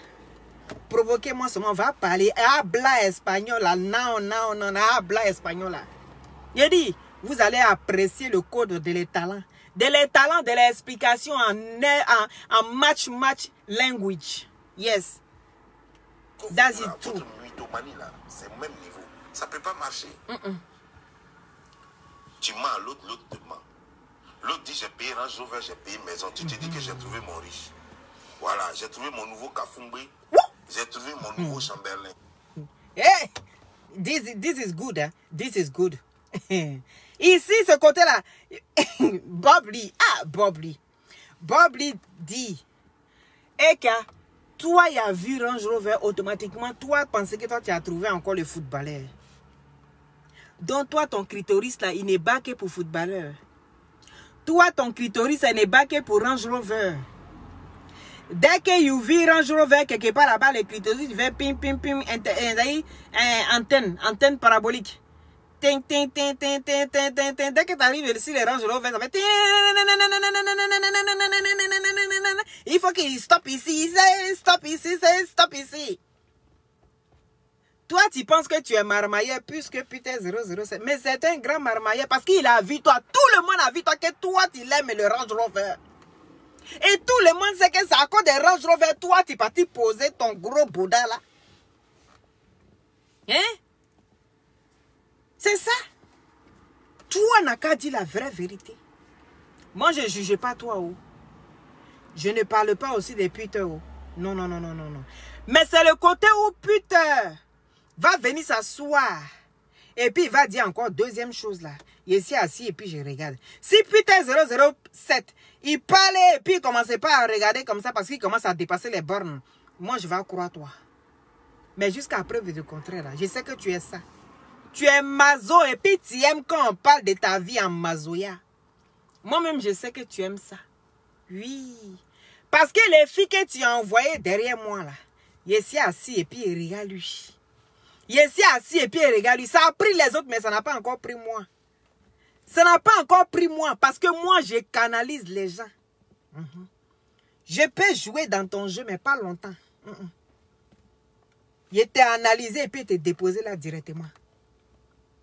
Provoquez-moi seulement, va parler. Habla espagnol là. Non, habla espagnol là. Je dis, vous allez apprécier le code de les talents. de les talents, de l'explication en match language. Yes. That's it too. Votre mythomanie là, c'est le même niveau. Ça ne peut pas marcher. Tu mens à l'autre, l'autre te ment. L'autre dit j'ai payé Range Rover, j'ai payé maison. Tu te dis que j'ai trouvé mon riche. Voilà, j'ai trouvé mon nouveau Kafumbe. J'ai trouvé mon nouveau Chamberlain. Hey, this is good. Hein? This is good. Ici, ce côté-là, Bob Lee dit, Eka, toi, il a vu Range Rover automatiquement. Toi, pensais que toi, tu as trouvé encore le footballeur. Donc, toi, ton clitoris, là, il n'est pas que pour footballeur. Toi, ton clitoris, il n'est pas que pour Range Rover. Dès que tu vis Range Rover quelque part là-bas, le clitoris, il fait pim, antenne parabolique. Dès que tu arrives ici, les Range Rover, ça fait... Il faut qu'il stoppe ici, stop ici. Toi, tu penses que tu es marmailleur plus que putain 007. Mais c'est un grand marmailleur parce qu'il a vu toi. Tout le monde a vu toi que toi, tu l'aimes le Range Rover. Et tout le monde sait que c'est à cause des Range Rover. Toi, tu es parti poser ton gros Bouddha là. Hein? C'est ça. Toi, n'a qu'à dire la vraie vérité. Moi, je ne juge pas toi. Oh. Je ne parle pas aussi des putes. Oh. Non. Mais c'est le côté où putain va venir s'asseoir. Et puis il va dire encore deuxième chose là. Il est ici assis et puis je regarde. Si putain 007, il parlait et puis il commençait pas à regarder comme ça parce qu'il commence à dépasser les bornes. Moi je vais croire toi. Mais jusqu'à preuve du contraire là, je sais que tu es ça. Tu es mazo et puis tu aimes quand on parle de ta vie en mazoya. Moi-même je sais que tu aimes ça. Oui. Parce que les filles que tu as envoyées derrière moi là, il est ici assis et puis il regarde lui. Il est ici assis et puis il regarde lui. Ça a pris les autres mais ça n'a pas encore pris moi. Ça n'a pas encore pris moi parce que moi je canalise les gens. Je peux jouer dans ton jeu mais pas longtemps. Il était analysé et puis il était déposé là directement.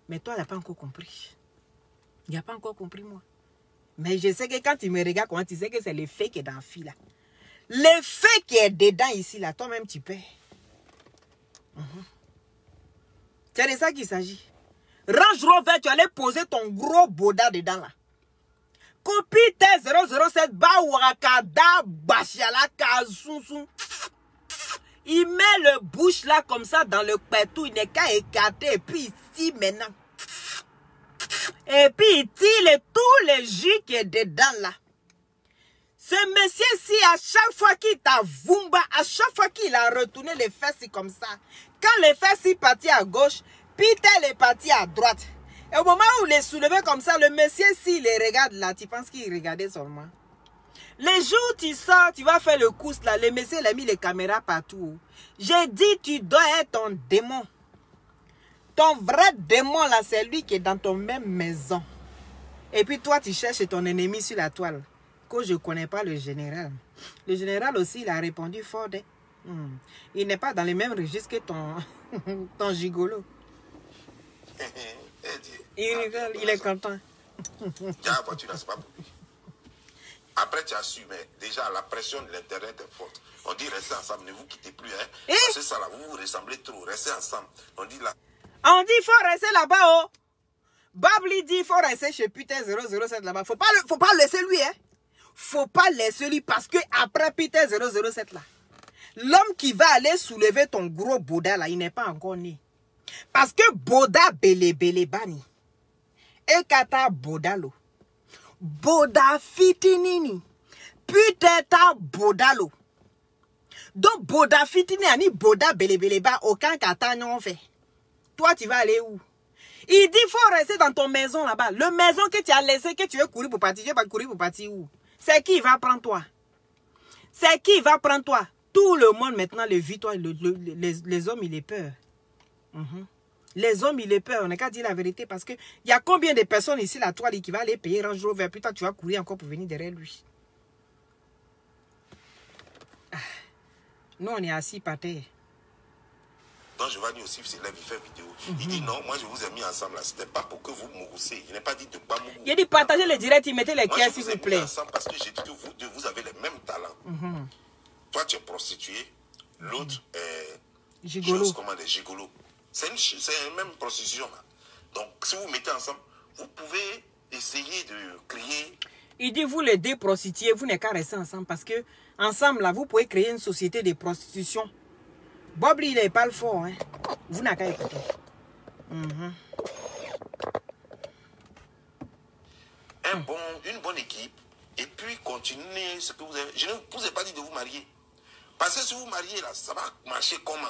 Mais toi, il n'a pas encore compris. Il n'a pas encore compris, moi. Mais je sais que quand tu me regardes, comment tu sais que c'est le fait qui est dans la fille, là. Le fait qui est dedans, ici, là, toi-même, tu paies. C'est de ça qu'il s'agit. Range Rover, tu allais poser ton gros boda dedans, là. Copie T007, Bawakada, Bachala, Kazouzou. Il met le bouche là comme ça dans le pétou. Il n'est qu'à écarter. Et puis ici maintenant. Et puis il tire tous les jus qui est dedans là. Ce monsieur-ci, à chaque fois qu'il t'a vumba, à chaque fois qu'il a retourné les fesses comme ça. Quand les fesses partent à gauche, Peter est parti à droite. Et au moment où il les soulevait comme ça, le monsieur-ci les regarde là. Tu penses qu'il regardait seulement? Les jours où tu sors, tu vas faire le course là, le monsieur il a mis les caméras partout. J'ai dit, tu dois être ton démon. Ton vrai démon là, c'est lui qui est dans ton même maison. Et puis toi, tu cherches ton ennemi sur la toile. Que je ne connais pas le général. Le général aussi, il a répondu fort. Il n'est pas dans le même registre que ton gigolo. Il rigole, il est content. La voiture, c'est pas pour lui. Après, tu as su, mais déjà, la pression de l'Internet est forte. On dit, restez ensemble, ne vous quittez plus. Hein. Parce que ça, là, vous vous ressemblez trop. Restez ensemble. On dit, là. On dit, il faut rester là-bas, oh. Babli dit, il faut rester chez putain 007 là-bas. Faut pas laisser lui, hein. Faut pas laisser lui, parce que après putain 007 là, l'homme qui va aller soulever ton gros Boda là, il n'est pas encore né. Parce que Boda bele bani. Et kata Bodalo. Boda fitinini. Putain ta Bodalo. Donc Boda fitinini ani Boda bele ba aucun kata n'en fait. Toi tu vas aller où? Il dit faut rester dans ton maison là-bas. Le maison que tu as laissé, que tu veux courir pour partir, tu vas courir pour partir où? C'est qui va prendre toi? C'est qui va prendre toi? Tout le monde maintenant le vit toi. Les hommes il est peur. Les hommes, il est peur. On n'a qu'à dire la vérité parce que il y a combien de personnes ici, la toile, qui va aller payer Range Rover. Puis toi, tu vas courir encore pour venir derrière lui. Nous, on est assis par terre. Donc Giovanni aussi se lève, il fait vidéo. Il dit non, moi je vous ai mis ensemble là. C'était pas pour que vous mouroussiez. Il n'est pas dit de pas mourir. Il a dit partagez les directs, il mettait les caisses s'il vous plaît. Ensemble parce que j'ai dit que vous deux, vous avez les mêmes talents. Toi tu es prostituée, l'autre est gigolo. Gigolo. C'est une même prostitution là. Donc si vous mettez ensemble, vous pouvez essayer de créer. Il dit vous les deux prostituées, vous n'êtes qu'à rester ensemble parce que ensemble là, vous pouvez créer une société de prostitution. Bob il n'est pas le fort, hein. Vous n'avez qu'à écouter. Une bonne équipe et puis continuer ce que vous avez. Je ne vous ai pas dit de vous marier. Parce que si vous mariez là, ça va marcher comment?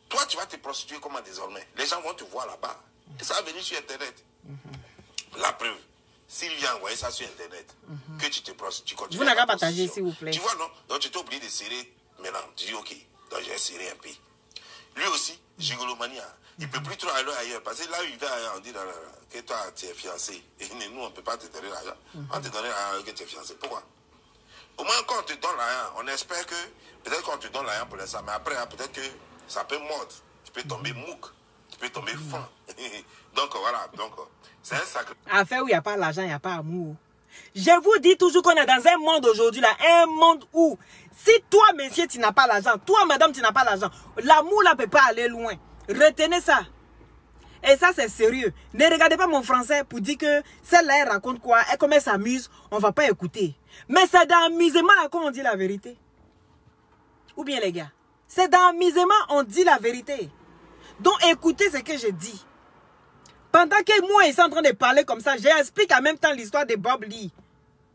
Toi, tu vas te prostituer comment désormais? Les gens vont te voir là-bas. Et ça va venir sur Internet. La preuve, s'il vient envoyer ça sur Internet, que tu te prostitues, vous n'avez qu'à partager, s'il vous plaît. Tu vois, non? Donc, tu t'es obligé de serrer maintenant. Tu dis, ok, donc je vais serrer un peu. Lui aussi, gigolomania, il ne peut plus trop aller ailleurs. Parce que là, il va ailleurs, on dit que toi, tu es fiancé. Et nous, on ne peut pas te donner l'argent. On te donne l'argent que tu es fiancé. Pourquoi? Au moins, quand on te donne l'argent, on espère que, peut-être qu'on te donne l'argent pour l'instant, mais après, peut-être que ça peut mordre. Tu peux tomber mouque. Tu peux tomber fin. Donc, voilà. Donc, c'est un sacré. Affaire où il n'y a pas l'argent, il n'y a pas amour. Je vous dis toujours qu'on est dans un monde aujourd'hui, là, un monde où, si toi, monsieur, tu n'as pas l'argent, toi, madame, tu n'as pas l'argent, l'amour, là, ne peut pas aller loin. Retenez ça. Et ça, c'est sérieux. Ne regardez pas mon français pour dire que celle-là, elle raconte quoi, et comme elle s'amuse, on ne va pas écouter. Mais c'est dans l'amusement, là, qu'on dit la vérité. Ou bien, les gars, c'est dans l'amusement, on dit la vérité. Donc, écoutez ce que je dis. Pendant que moi, ils sont en train de parler comme ça, j'explique en même temps l'histoire de Bob Lee.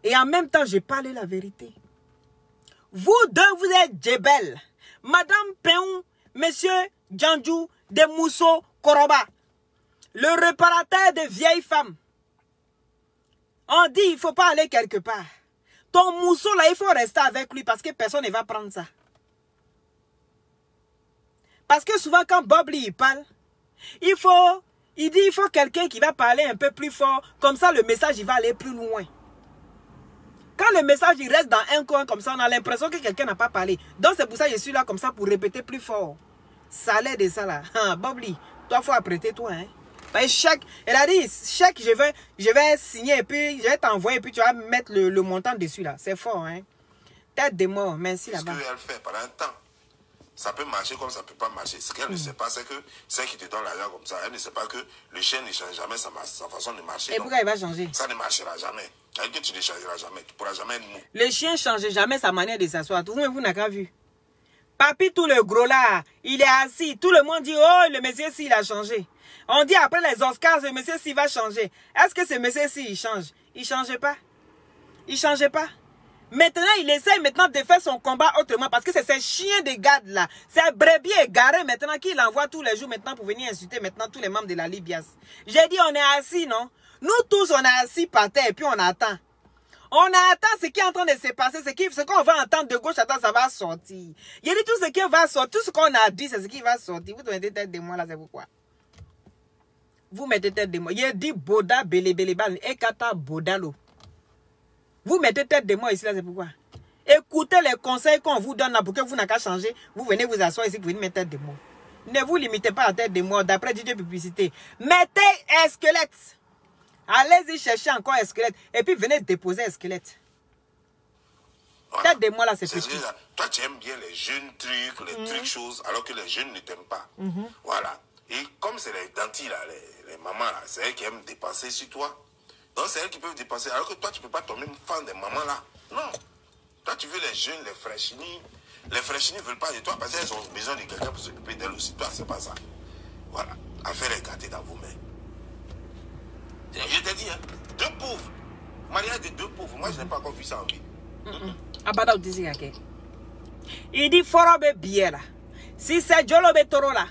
Et en même temps, j'ai parlé la vérité. Vous deux, vous êtes Djebel. Madame Peon, Monsieur Djandjou de Mousso Koroba. Le réparateur de vieilles femmes. On dit, il ne faut pas aller quelque part. Ton Mousso, là, il faut rester avec lui parce que personne ne va prendre ça. Parce que souvent, quand Bob Lee parle, il dit il faut quelqu'un qui va parler un peu plus fort. Comme ça, le message, il va aller plus loin. Quand le message, il reste dans un coin comme ça, on a l'impression que quelqu'un n'a pas parlé. Donc, c'est pour ça que je suis là comme ça pour répéter plus fort. Ça l'aide de ça, là. Bob Lee, toi, il faut apprêter toi, hein. Chèque, elle a dit, chèque, je vais signer et puis je vais t'envoyer et puis tu vas mettre le montant dessus, là. C'est fort, hein. Tête de mort, merci là-bas. Ce qu'elle fait pendant un temps. Ça peut marcher comme ça ne peut pas marcher. Ce qu'elle ne sait pas, c'est que celle qui te donne l'argent comme ça, elle ne sait pas que le chien ne change jamais sa façon de marcher. Et pourquoi il va changer? Ça ne marchera jamais. Que tu ne changeras jamais. Tu ne pourras jamais être mou. Le chien ne change jamais sa manière de s'asseoir. Vous n'avez pas vu. Papi, tout le gros là, il est assis. Tout le monde dit, oh, le monsieur si il a changé. On dit après les Oscars, le monsieur si va changer. Est-ce que ce monsieur si il change? Il ne change pas. Il ne change pas. Maintenant, il essaie maintenant de faire son combat autrement parce que c'est ces chiens de garde là. C'est brebis égaré maintenant qu'il envoie tous les jours maintenant pour venir insulter maintenant tous les membres de la Libias. J'ai dit on est assis, non? Nous tous on est assis par terre et puis on attend. On attend ce qui est en train de se passer, ce qu'on va entendre de gauche à droite, ça va sortir. J'ai dit tout ce qui va sortir, tout ce qu'on a dit, c'est ce qui va sortir. Vous mettez tête de moi là, c'est pourquoi. Vous mettez tête de moi. J'ai dit Boda, Belebelebal, Ekata, Bodalo. Vous mettez tête de moi ici, là, c'est pourquoi. Écoutez les conseils qu'on vous donne là pour que vous n'ayez qu'à changer. Vous venez vous asseoir ici, vous venez mettre tête de moi. Ne vous limitez pas à tête de moi, d'après DJ Publicité. Mettez un squelette. Allez-y chercher encore un squelette. Et puis venez déposer un squelette. Voilà. Tête de moi là, c'est petit. Toi, tu aimes bien les jeunes trucs, les trucs choses, alors que les jeunes ne t'aiment pas. Voilà. Et comme c'est les dentilles là, les mamans là, c'est elles qui aiment dépenser sur toi. Donc c'est elles qui peuvent dépenser. Alors que toi, tu ne peux pas tomber fan des mamans là. Non. Toi, tu veux les jeunes, les fraîchinis. Les fraîchinis ne veulent pas de toi parce qu'elles ont besoin de quelqu'un pour s'occuper d'elles aussi. Toi, c'est pas ça. Voilà. Affaire est gâtée dans vos mains. Je t'ai dit, hein, deux pauvres. Mariage de deux pauvres. Moi, je n'ai pas encore vu ça en vie. Abada Odisi Kake. Il dit Forobe Biela. Si c'est Jolobe Toro là,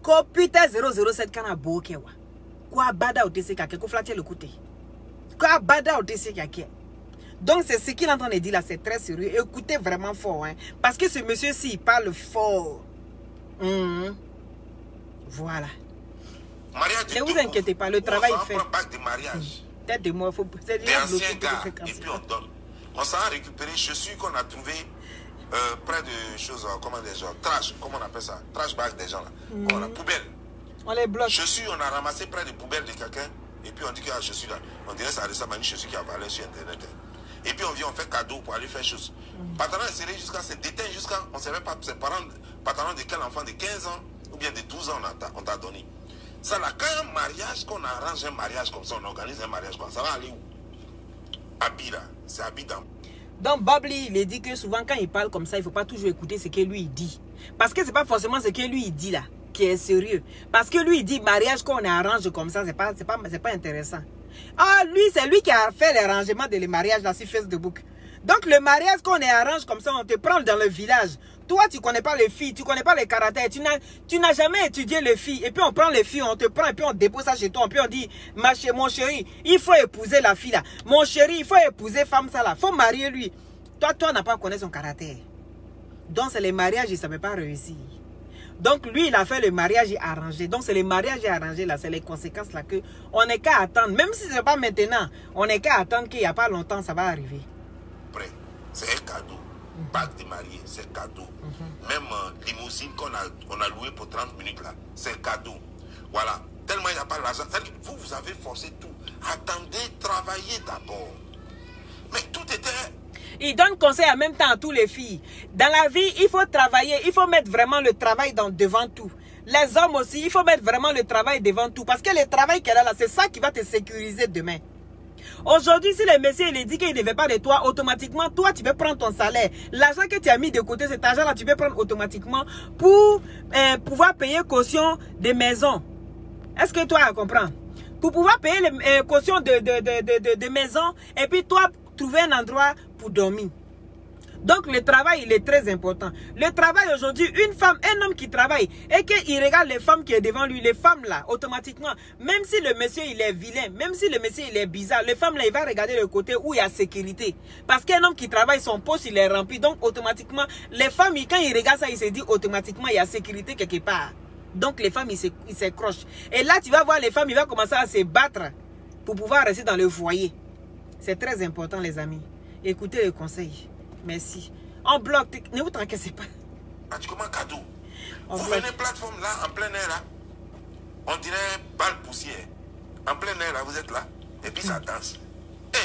copite 007 kana bokewa. Quoi Abada Odisi Kake, ko flatter le côté. Quoi Abada Odisi Kake. Donc c'est ce qu'il est en train de dire là, c'est très sérieux. Écoutez vraiment fort, hein. Parce que ce monsieur-ci, il parle fort. Voilà. Ne vous inquiétez pas, le travail est fait. Tête de moi, il faut... Des anciens gars, et puis on donne. On s'en a récupéré, je suis qu'on a trouvé près de choses, comment des gens, trash, comment on appelle ça? Trash bag des gens là. On a poubelle. On les bloque. On a ramassé près de poubelles de quelqu'un. Et puis on dit que je suis là. On dirait ça ça m'a dit je suis qui a valé sur internet. Et puis on vient, on fait cadeau pour aller faire chose. Pantalon est serré jusqu'à, c'est déteint jusqu'à, on ne savait pas ses parents, pantalon de quel enfant de 15 ans ou bien de 12 ans on t'a donné. Ça là, quand un mariage, qu'on arrange un mariage comme ça, on organise un mariage comme ça, va aller où? Habit là, c'est habit dans. Donc Bobli, il dit que souvent quand il parle comme ça, il ne faut pas toujours écouter ce que lui il dit. Parce que ce n'est pas forcément ce que lui il dit là qui est sérieux. Parce que lui il dit mariage qu'on arrange comme ça, c'est pas intéressant. Ah, lui, c'est lui qui a fait les rangements des mariages là sur Facebook. Donc le mariage qu'on arrange comme ça, on te prend dans le village. Toi, tu ne connais pas les filles, tu ne connais pas les caractères, tu n'as jamais étudié les filles. Et puis on prend les filles, on te prend et puis on dépose ça chez toi. Et puis on dit, mon chéri, il faut épouser la fille là. Mon chéri, il faut épouser femme ça là. Il faut marier lui. Toi, n'a pas connu son caractère. Donc c'est les mariages, il ne savait pas réussir. Donc lui, il a fait le mariage arrangé. Donc c'est le mariage arrangé là, c'est les conséquences là que on n'est qu'à attendre. Même si ce n'est pas maintenant, on n'est qu'à attendre qu'il n'y a pas longtemps, ça va arriver. Après, c'est un cadeau. Bague de mariée, c'est cadeau. Même limousine qu'on a loué pour 30 minutes là, c'est cadeau. Voilà. Tellement il n'y a pas l'argent. Vous avez forcé tout. Attendez, travaillez d'abord. Mais tout était... Il donne conseil en même temps à toutes les filles. Dans la vie, il faut travailler. Il faut mettre vraiment le travail devant tout. Les hommes aussi, il faut mettre vraiment le travail devant tout. Parce que le travail qu'elle a là, c'est ça qui va te sécuriser demain. Aujourd'hui, si le monsieur il dit qu'il ne devait pas de toi, automatiquement, toi, tu peux prendre ton salaire. L'argent que tu as mis de côté, cet argent-là, tu peux prendre automatiquement pour pouvoir payer caution des maisons. Est-ce que toi, tu comprends? Pour pouvoir payer les cautions de maisons et puis toi, trouver un endroit pour dormir. Donc le travail, il est très important. Le travail aujourd'hui, une femme, un homme qui travaille et qu'il regarde les femmes qui sont devant lui, les femmes là, automatiquement, même si le monsieur il est vilain, même si le monsieur il est bizarre, les femmes là, il va regarder le côté où il y a sécurité. Parce qu'un homme qui travaille, son poste il est rempli. Donc automatiquement, les femmes, quand ils regardent ça, ils se disent automatiquement, il y a sécurité quelque part. Donc les femmes, ils s'accrochent. Et là, tu vas voir les femmes, ils vont commencer à se battre pour pouvoir rester dans le foyer. C'est très important les amis. Écoutez les conseils. Merci. On bloque. Ne vous tracassez pas. Pratiquement cadeau. Vous venez plateforme là, en plein air là. On dirait balle poussière. En plein air là, vous êtes là. Et puis ça danse.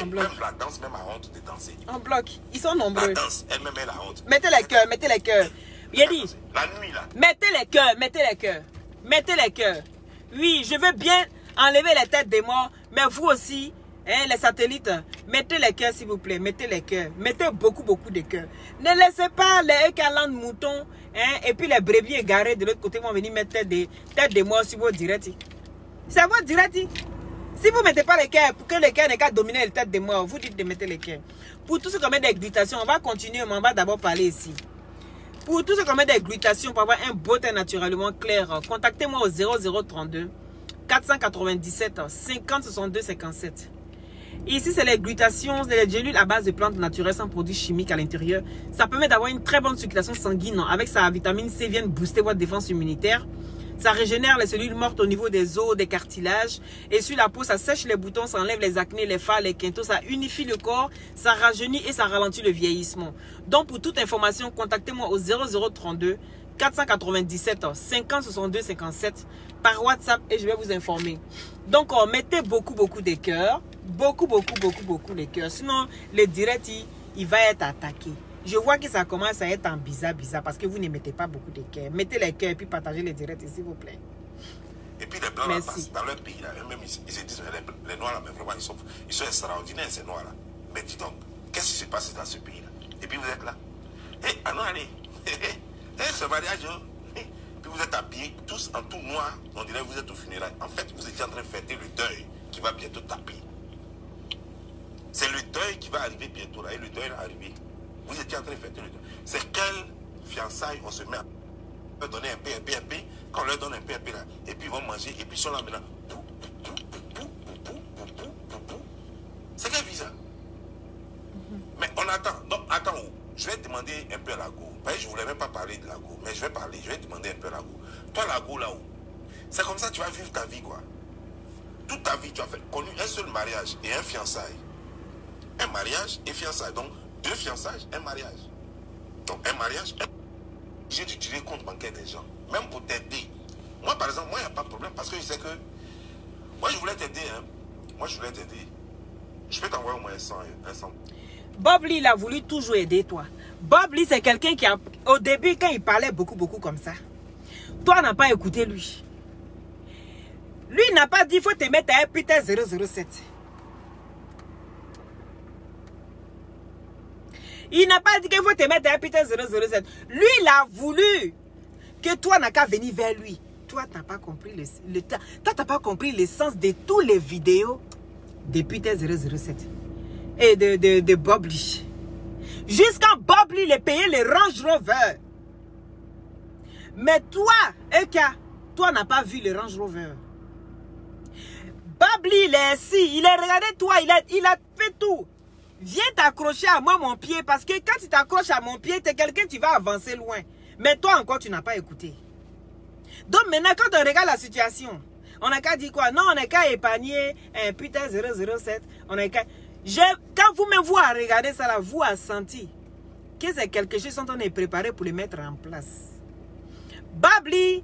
Et même la danse, même a honte de danser. On bloque. Ils sont nombreux. La danse, elle-même elle a honte. Mettez les cœurs, mettez les cœurs. Il a dit. La nuit là. Mettez les cœurs, mettez les cœurs. Mettez les cœurs. Oui, je veux bien enlever les têtes des morts, mais vous aussi. Hein, les satellites, mettez les cœurs s'il vous plaît, mettez les cœurs, mettez beaucoup de cœurs. Ne laissez pas les écalants de moutons hein, et puis les brebis égarés de l'autre côté vont venir mettre des têtes de mort sur vos directs. C'est votre direct. Si vous ne mettez pas les cœurs, pour que les cœurs n'aient qu'à dominer les têtes de mort, vous dites de mettre les cœurs. Pour tous ceux qui ont des glutations, on va continuer, mais on va d'abord parler ici. Pour tous ceux qui ont des glutations, pour avoir un beau teint naturellement clair, contactez-moi au 0032 497 50 62 57. Ici, c'est les glutations, c'est les gélules à base de plantes naturelles sans produits chimiques à l'intérieur. Ça permet d'avoir une très bonne circulation sanguine. Avec sa vitamine C, vient booster votre défense immunitaire. Ça régénère les cellules mortes au niveau des os, des cartilages. Et sur la peau, ça sèche les boutons, ça enlève les acnés, les phares, les quintaux. Ça unifie le corps, ça rajeunit et ça ralentit le vieillissement. Donc, pour toute information, contactez-moi au 0032 497 50 62 57 par WhatsApp et je vais vous informer. Donc, mettez beaucoup de cœurs. Beaucoup les cœurs. Sinon, le direct, il va être attaqué. Je vois que ça commence à être en bizarre parce que vous ne mettez pas beaucoup de cœurs. Mettez les cœurs et puis partagez les directs, s'il vous plaît. Et puis les blancs, là, dans leur pays, là, eux-mêmes, ils se disent, les noirs, là, mais vraiment, ils sont extraordinaires, ces noirs, là. Mais dis donc, qu'est-ce qui se passe dans ce pays-là? Et puis vous êtes là. Allez. Ce mariage, puis vous êtes habillés tous en tout noir. On dirait que vous êtes au funérail. En fait, vous étiez en train de fêter le deuil qui va bientôt taper. C'est le deuil qui va arriver bientôt là. Et le deuil est arrivé. Vous étiez en train de fêter le deuil. C'est quelle fiançailles on se met à leur donner un peu. Quand on leur donne un peu là, et puis ils vont manger, et puis ils sont là maintenant. C'est quelle vie ça? Mais on attend. Donc, attends où? Je vais demander un peu à la go. Je ne voulais même pas parler de la go, mais je vais demander un peu à la go. Toi, la go là-haut, c'est comme ça que tu vas vivre ta vie, quoi. Toute ta vie, tu as connu un seul mariage et un fiançailles. Un mariage et fiançailles. Donc, 2 fiançailles, un mariage. attends, un mariage, j'ai d'utiliser le compte bancaire des gens, même pour t'aider. Moi, par exemple, moi, il n'y a pas de problème parce que je sais que moi, je voulais t'aider. Hein. Moi, je voulais t'aider. Je peux t'envoyer au moins 100. Bob Lee, il a voulu toujours aider toi. Bob Lee, c'est quelqu'un qui a... Au début, quand il parlait beaucoup comme ça, toi, n'a pas écouté lui. Lui, n'a pas dit, il faut te mettre à un putain 007. Il n'a pas dit qu'il faut te mettre à un putain 007. Lui, il a voulu que toi, n'a qu'à venir vers lui. Toi, tu n'as pas compris toi, t'as pas compris l'essence de toutes les vidéos de putain 007 et de Bob Lee. Jusqu'à Bob Lee, il payé les Range Rover. Mais toi, Eka, toi, n'a pas vu les Range Rover. Bob Lee, il est ici, il a regardé toi, il a fait tout. Viens t'accrocher à moi mon pied, parce que quand tu t'accroches à mon pied, tu es quelqu'un, tu vas avancer loin. Mais toi encore, tu n'as pas écouté. Donc maintenant, quand on regarde la situation, on n'a qu'à dire quoi? Non, on n'a qu'à épargner un putain 007. On n'a qu'à... Quand vous-même vous avez regardé ça là, vous avez senti que c'est quelque chose dont on est préparé pour le mettre en place. Bob Lee,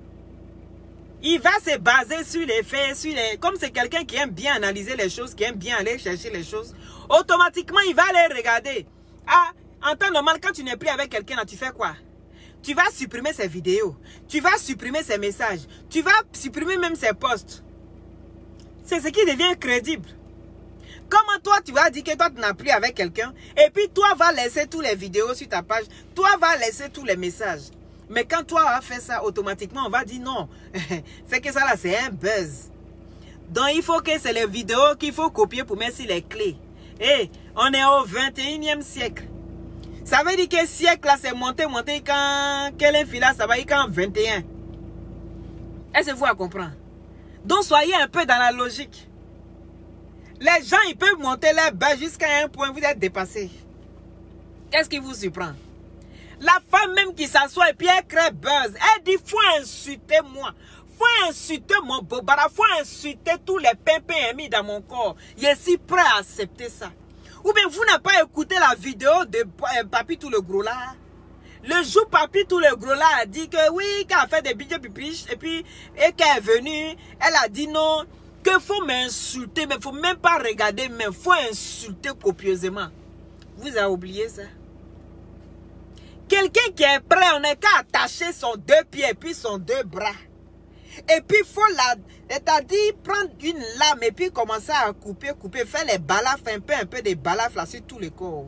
il va se baser sur les faits, comme c'est quelqu'un qui aime bien analyser les choses, qui aime bien aller chercher les choses, automatiquement il va aller regarder. Ah, en temps normal, quand tu n'es plus avec quelqu'un, tu fais quoi? Tu vas supprimer ses vidéos, tu vas supprimer ses messages, tu vas supprimer même ses posts. C'est ce qui devient crédible. Comment toi, tu vas dire que toi, tu n'as plus avec quelqu'un, et puis toi, vas laisser toutes les vidéos sur ta page, toi, vas laisser tous les messages. Mais quand toi, as fait ça, automatiquement, on va dire non. C'est que ça là, c'est un buzz. Donc, il faut que c'est les vidéos qu'il faut copier pour mettre sur les clés. Et on est au 21e siècle. Ça veut dire que siècle là, c'est monté quand quel infila, ça va dire qu'en 21. Est-ce que vous comprenez? Donc, soyez un peu dans la logique. Les gens, ils peuvent monter leur buzz jusqu'à un point, vous êtes dépassé. Qu'est-ce qui vous surprend? La femme même qui s'assoit et puis elle crée buzz. Elle dit, faut insulter moi. Faut insulter mon bobara. Faut insulter tous les pimpins mis dans mon corps. Je suis prêt à accepter ça. Ou bien vous n'avez pas écouté la vidéo de Papi tout le gros là. Le jour Papi tout le gros là a dit que oui, qu'elle a fait des bidets pipiches. Et puis, et qu'elle est venue, elle a dit non, que faut m'insulter. Mais il ne faut même pas regarder, mais il faut insulter copieusement. Vous avez oublié ça? Quelqu'un qui est prêt, on n'est qu'à attacher son 2 pieds et puis son 2 bras. Et puis, il faut c'est-à-dire prendre une lame et puis commencer à couper, faire les balafres, un peu des balafres là sur tout le corps.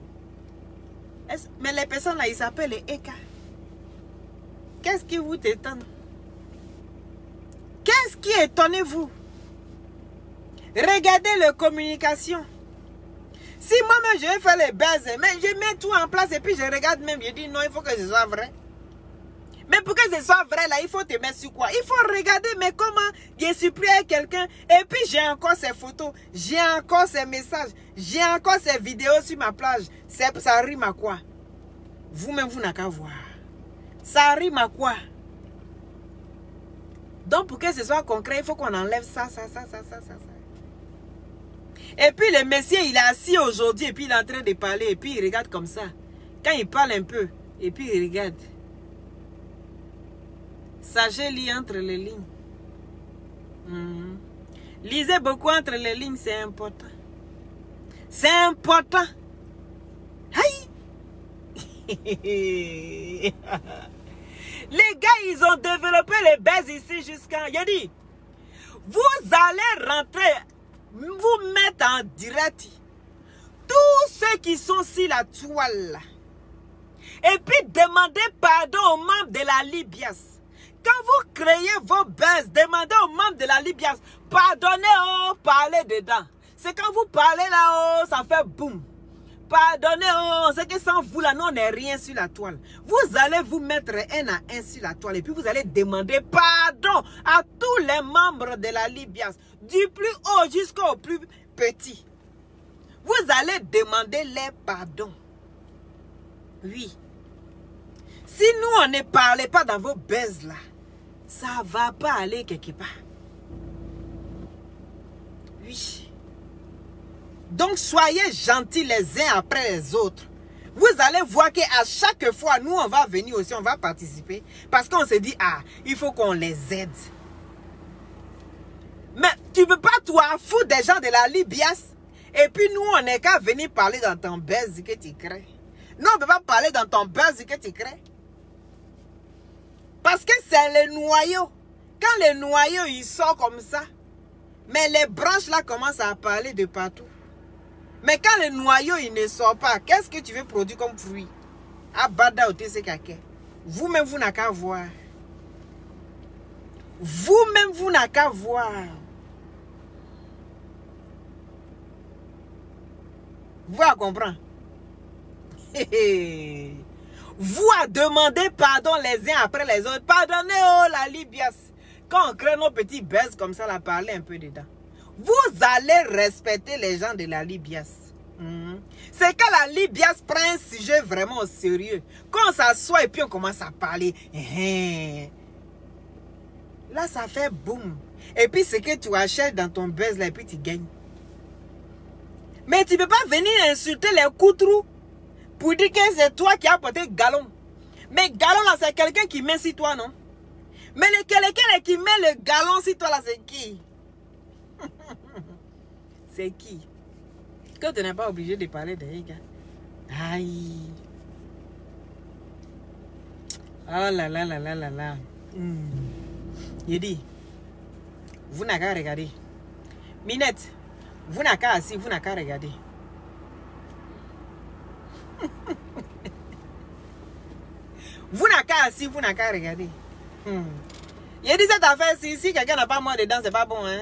Mais les personnes là, ils s'appellent les Eka. Qu'est-ce qui vous étonne? Qu'est-ce qui étonne-vous? Regardez la communication. Si moi-même je vais faire les bases, mais je mets tout en place et puis je regarde même, je dis non, il faut que ce soit vrai. Mais pour que ce soit vrai, là, il faut te mettre sur quoi? Il faut regarder, mais comment je suis pris avec quelqu'un et puis j'ai encore ces photos, j'ai encore ces messages, j'ai encore ces vidéos sur ma plage. Ça rime à quoi? Vous-même, vous n'avez qu'à voir. Ça rime à quoi? Donc, pour que ce soit concret, il faut qu'on enlève ça. Et puis le monsieur, il est assis aujourd'hui et puis il est en train de parler et puis il regarde comme ça. Quand il parle un peu et puis il regarde. Sachez lire entre les lignes. Lisez beaucoup entre les lignes, c'est important. C'est important. Aïe! Les gars, ils ont développé les bases ici jusqu'à... Il a dit, vous allez rentrer... Vous mettez en direct tous ceux qui sont sur la toile. Et puis demandez pardon aux membres de la Libias. Quand vous créez vos buzz, demandez aux membres de la Libias. Pardonnez, oh, parlez dedans. C'est quand vous parlez là, oh, ça fait boum. Pardonnez, oh, c'est que sans vous là, nous on n'est rien sur la toile. Vous allez vous mettre un à un sur la toile. Et puis vous allez demander pardon à tous les membres de la Libias. Du plus haut jusqu'au plus petit. Vous allez demander les pardons. Oui. Si nous on ne parlait pas dans vos buzz là, ça ne va pas aller quelque part. Oui. Donc soyez gentils les uns après les autres. Vous allez voir qu'à chaque fois, nous, on va venir aussi, on va participer. Parce qu'on se dit, ah, il faut qu'on les aide. Mais tu ne peux pas, toi, foutre des gens de la Libias. Et puis nous, on n'est qu'à venir parler dans ton buzz que tu crées. Non, on ne peut pas parler dans ton buzz que tu crées. Parce que c'est le noyau. Quand le noyau, il sort comme ça, mais les branches là commencent à parler de partout. Mais quand le noyau, il ne sort pas, qu'est-ce que tu veux produire comme fruit? Abada ou tese kake. Vous-même, vous n'avez qu'à voir. Vous-même, vous n'avez qu'à voir. Vous à comprendre. Vous à demander pardon les uns après les autres. Pardonnez, oh la Libias. Quand on crée nos petits buzz comme ça, la parler un peu dedans. Vous allez respecter les gens de la Libias. C'est quand la Libias prend un sujet vraiment au sérieux. Quand on s'assoit et puis on commence à parler. Là, ça fait boum. Et puis, c'est que tu achètes dans ton buzz là et puis tu gagnes. Mais tu ne peux pas venir insulter les coutrous pour dire que c'est toi qui as porté galon. Mais galon là, c'est quelqu'un qui met sur toi, non? Mais quelqu'un qui met le galon sur toi là, c'est qui? C'est qui? Que tu n'es pas obligé de parler de gars. Aïe. Oh là là là là là là. Il dit, vous n'avez qu'à regarder. Minette, vous n'avez qu'à assis, vous n'avez qu'à regarder. Vous n'avez qu'à assis, vous n'avez qu'à regarder. Il dit cette affaire, si quelqu'un n'a pas moi dedans, c'est pas bon, hein.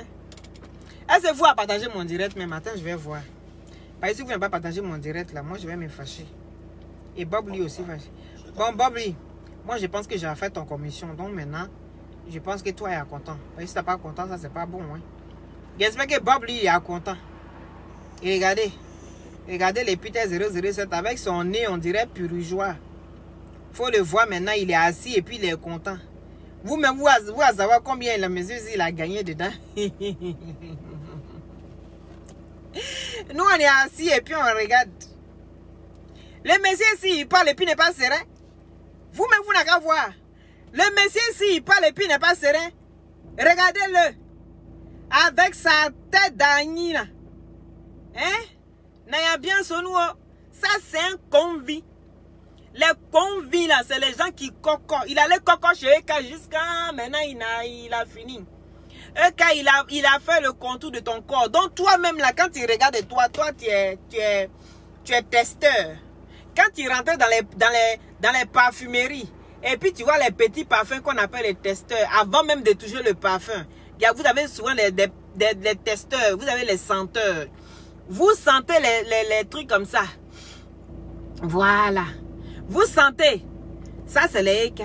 Est-ce que vous à partager mon direct, mais matin, je vais voir. Parce que si vous n'avez pas partagé mon direct, là, moi, je vais me fâcher. Et Bob lui aussi fâché. Bon, Bob lui, moi, je pense que j'ai fait ton commission. Donc, maintenant, je pense que toi, tu es content. Parce que si tu n'es pas content, ça, c'est pas bon, hein. J'espère que Bob, lui, il est content. Et regardez les Peter 007 avec son nez, on dirait purgeois. Faut le voir maintenant, il est assis et puis il est content. Vous-même, vous allez savoir combien la mesure il a gagné dedans. Nous, on est assis et puis on regarde. Le monsieur, s'il parle et puis n'est pas serein. Vous-même, vous n'avez qu'à voir. Le monsieur, s'il parle et puis n'est pas serein. Regardez-le. Avec sa tête d'agneau. Hein? N'a bien son nom. Ça, c'est un convict. Les convicts, là, c'est les gens qui cocotent. Il allait cococher jusqu'à maintenant, il a fini. Eka, il a fait le contour de ton corps. Donc, toi-même, là, quand tu regardes toi, tu es testeur. Quand tu rentres dans les parfumeries, et puis tu vois les petits parfums qu'on appelle les testeurs, avant même de toucher le parfum, vous avez souvent les testeurs, vous avez les senteurs. Vous sentez les trucs comme ça. Voilà. Vous sentez. Ça, c'est les Eka.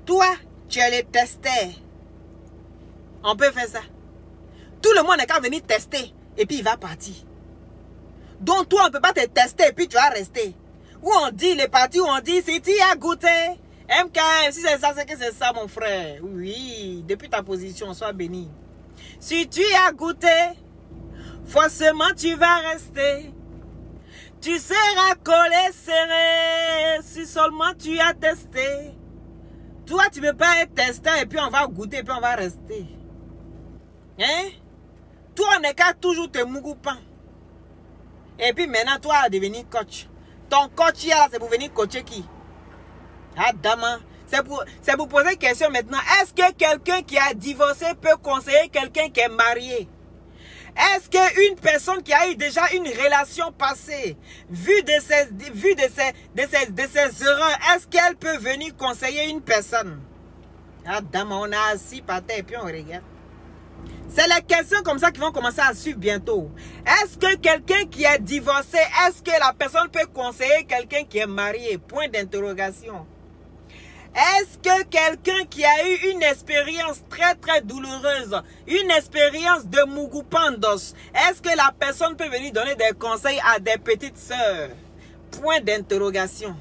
Toi, tu es le testeur. On peut faire ça. Tout le monde n'est qu'à venir tester. Et puis il va partir. Donc toi, on ne peut pas te tester et puis tu vas rester. Où on dit, les parties où on dit, si tu as goûté, MKM, si c'est ça, c'est que c'est ça, mon frère. Oui, depuis ta position, sois béni. Si tu as goûté, forcément tu vas rester. Tu seras collé, serré, si seulement tu as testé. Toi, tu ne peux pas être testé et puis on va goûter et puis on va rester. Hein? Toi, on n'est qu'à toujours te mougoupan. Et puis maintenant, toi, à devenir coach. Ton coach, c'est pour venir coacher qui? Ah, dama. C'est pour poser une question maintenant. Est-ce que quelqu'un qui a divorcé peut conseiller quelqu'un qui est marié? Est-ce qu'une personne qui a eu déjà une relation passée, vu de ses erreurs, est-ce qu'elle peut venir conseiller une personne? Ah, dame, on a assis par terre et puis on regarde. C'est les questions comme ça qui vont commencer à suivre bientôt. Est-ce que quelqu'un qui est divorcé, est-ce que la personne peut conseiller quelqu'un qui est marié? Point d'interrogation. Est-ce que quelqu'un qui a eu une expérience très très douloureuse, une expérience de Mugupandos, est-ce que la personne peut venir donner des conseils à des petites sœurs? Point d'interrogation.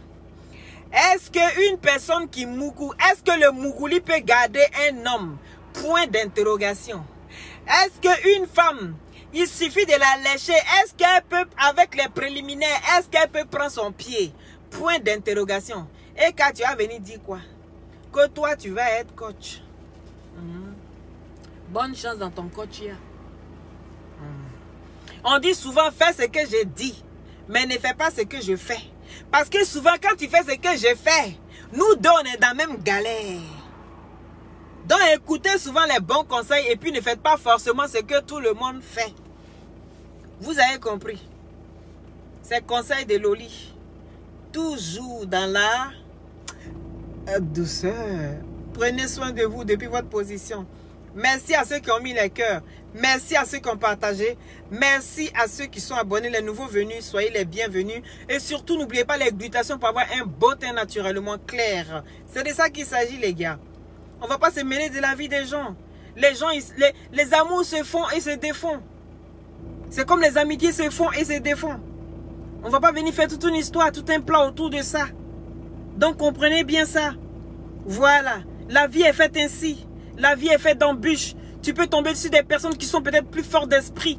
Est-ce qu'une personne qui Mugu, est-ce que le Muguli peut garder un homme? Point d'interrogation. Est-ce qu'une femme Il suffit de la lécher. Est-ce qu'elle peut, avec les préliminaires, est-ce qu'elle peut prendre son pied? Point d'interrogation. Et quand tu vas venir dire quoi? Que toi, tu vas être coach. Bonne chance dans ton coach. On dit souvent, fais ce que je dis, mais ne fais pas ce que je fais. Parce que souvent, quand tu fais ce que je fais, nous deux, on est dans la même galère. Donc, écoutez souvent les bons conseils et puis ne faites pas forcément ce que tout le monde fait. Vous avez compris? C'est conseil de Loli. Toujours dans la douceur. Prenez soin de vous depuis votre position. Merci à ceux qui ont mis les cœurs. Merci à ceux qui ont partagé. Merci à ceux qui sont abonnés, les nouveaux venus. Soyez les bienvenus. Et surtout, n'oubliez pas les glutations pour avoir un beau teint naturellement clair. C'est de ça qu'il s'agit, les gars. On ne va pas se mêler de la vie des gens. Les gens, les amours se font et se défont. C'est comme les amitiés se font et se défont. On ne va pas venir faire toute une histoire, tout un plan autour de ça. Donc, comprenez bien ça. Voilà. La vie est faite ainsi. La vie est faite d'embûches. Tu peux tomber sur des personnes qui sont peut-être plus fortes d'esprit.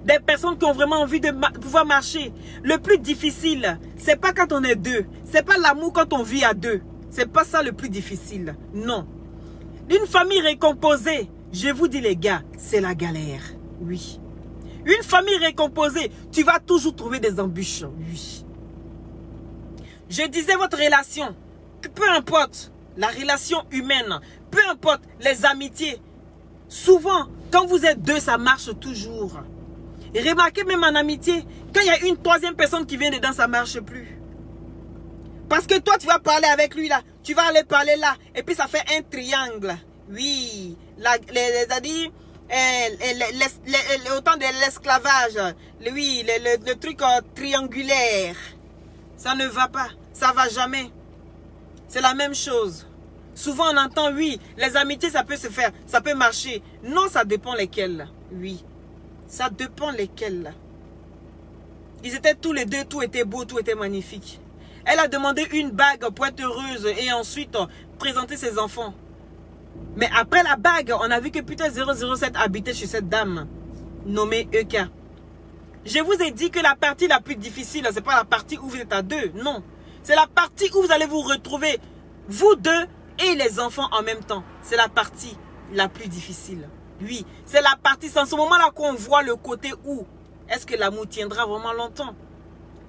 Des personnes qui ont vraiment envie de pouvoir marcher. Le plus difficile, c'est pas quand on est deux. C'est pas l'amour quand on vit à deux. C'est pas ça le plus difficile. Non. Une famille récomposée, je vous dis les gars, c'est la galère. Oui. Une famille récomposée, tu vas toujours trouver des embûches. Oui. Je disais votre relation, peu importe la relation humaine, peu importe les amitiés, souvent, quand vous êtes deux, ça marche toujours. Et remarquez même en amitié, quand il y a une troisième personne qui vient dedans, ça ne marche plus. Parce que toi, tu vas parler avec lui là, tu vas aller parler là, et puis ça fait un triangle. Oui, au temps de l'esclavage, oui, le truc triangulaire, ça ne va pas, ça ne va jamais. C'est la même chose. Souvent on entend, oui, les amitiés ça peut se faire, ça peut marcher. Non, ça dépend lesquelles. Oui, ça dépend lesquelles. Ils étaient tous les deux, tout était beau, tout était magnifique. Elle a demandé une bague pour être heureuse et ensuite présenter ses enfants. Mais après la bague, on a vu que putain 007 habitait chez cette dame nommée Eka. Je vous ai dit que la partie la plus difficile, c'est pas la partie où vous êtes à deux, non. C'est la partie où vous allez vous retrouver, vous deux et les enfants en même temps. C'est la partie la plus difficile. Oui, c'est la partie, c'est en ce moment-là qu'on voit le côté où est-ce que l'amour tiendra vraiment longtemps.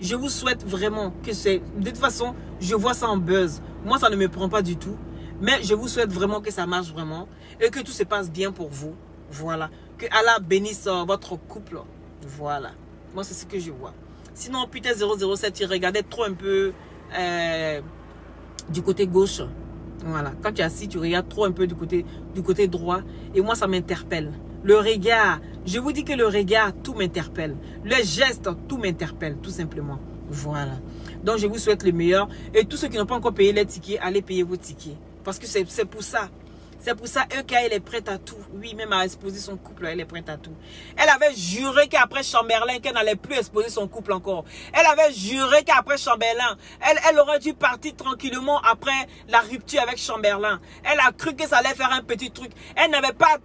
Je vous souhaite vraiment que c'est... De toute façon, je vois ça en buzz. Moi, ça ne me prend pas du tout. Mais je vous souhaite vraiment que ça marche vraiment. Et que tout se passe bien pour vous. Voilà. Que Allah bénisse votre couple. Voilà. Moi, c'est ce que je vois. Sinon, putain 007, tu regardais trop un peu du côté gauche. Voilà. Quand tu es assis, tu regardes trop un peu du côté droit. Et moi, ça m'interpelle. Le regard, je vous dis que le regard, tout m'interpelle. Le geste, tout m'interpelle, tout simplement. Voilà. Donc, je vous souhaite le meilleur. Et tous ceux qui n'ont pas encore payé les tickets, allez payer vos tickets. Parce que c'est pour ça. C'est pour ça, Eka, elle est prête à tout. Oui, même à exposer son couple, elle est prête à tout. Elle avait juré qu'après Chamberlain, qu'elle n'allait plus exposer son couple encore. Elle avait juré qu'après Chamberlain, elle aurait dû partir tranquillement après la rupture avec Chamberlain. Elle a cru que ça allait faire un petit truc. Elle n'avait pas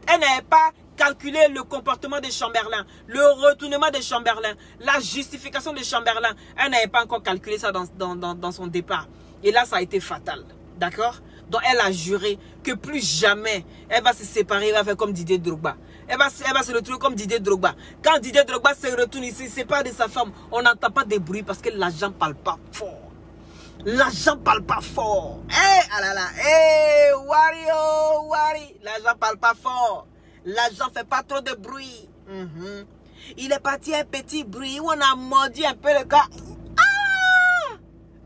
calculé le comportement de Chamberlain, le retournement de Chamberlain, la justification de Chamberlain. Elle n'avait pas encore calculé ça dans son départ. Et là, ça a été fatal. D'accord? Donc, elle a juré que plus jamais, elle va se séparer, elle va faire comme Didier Drogba. Elle va se retrouver comme Didier Drogba. Quand Didier Drogba se retourne ici, c'est pas de sa femme, on n'entend pas de bruit parce que l'argent ne parle pas fort. L'argent ne parle pas fort. Eh, ah là là, eh, Wario, Wari. L'argent ne parle pas fort. L'argent ne fait pas trop de bruit. Il est parti un petit bruit où on a mordu un peu le gars. Ah!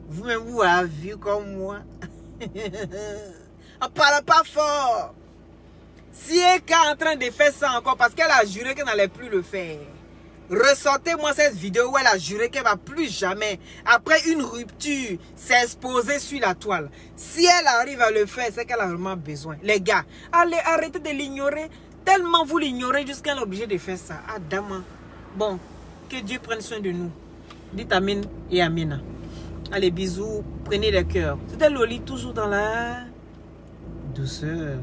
Vous-même, vous avez vu comme moi. On parle pas fort. Si Eka est en train de faire ça encore parce qu'elle a juré qu'elle n'allait plus le faire, ressortez-moi cette vidéo où elle a juré qu'elle ne va plus jamais, après une rupture, s'exposer sur la toile. Si elle arrive à le faire, c'est qu'elle a vraiment besoin. Les gars, allez, arrêtez de l'ignorer. Tellement vous l'ignorez jusqu'à qu'elle est obligée de faire ça. Ah, dama. Bon, que Dieu prenne soin de nous. Dites Amen et Amina. Allez, bisous. Prenez le cœur. C'était Loli, toujours dans la douceur.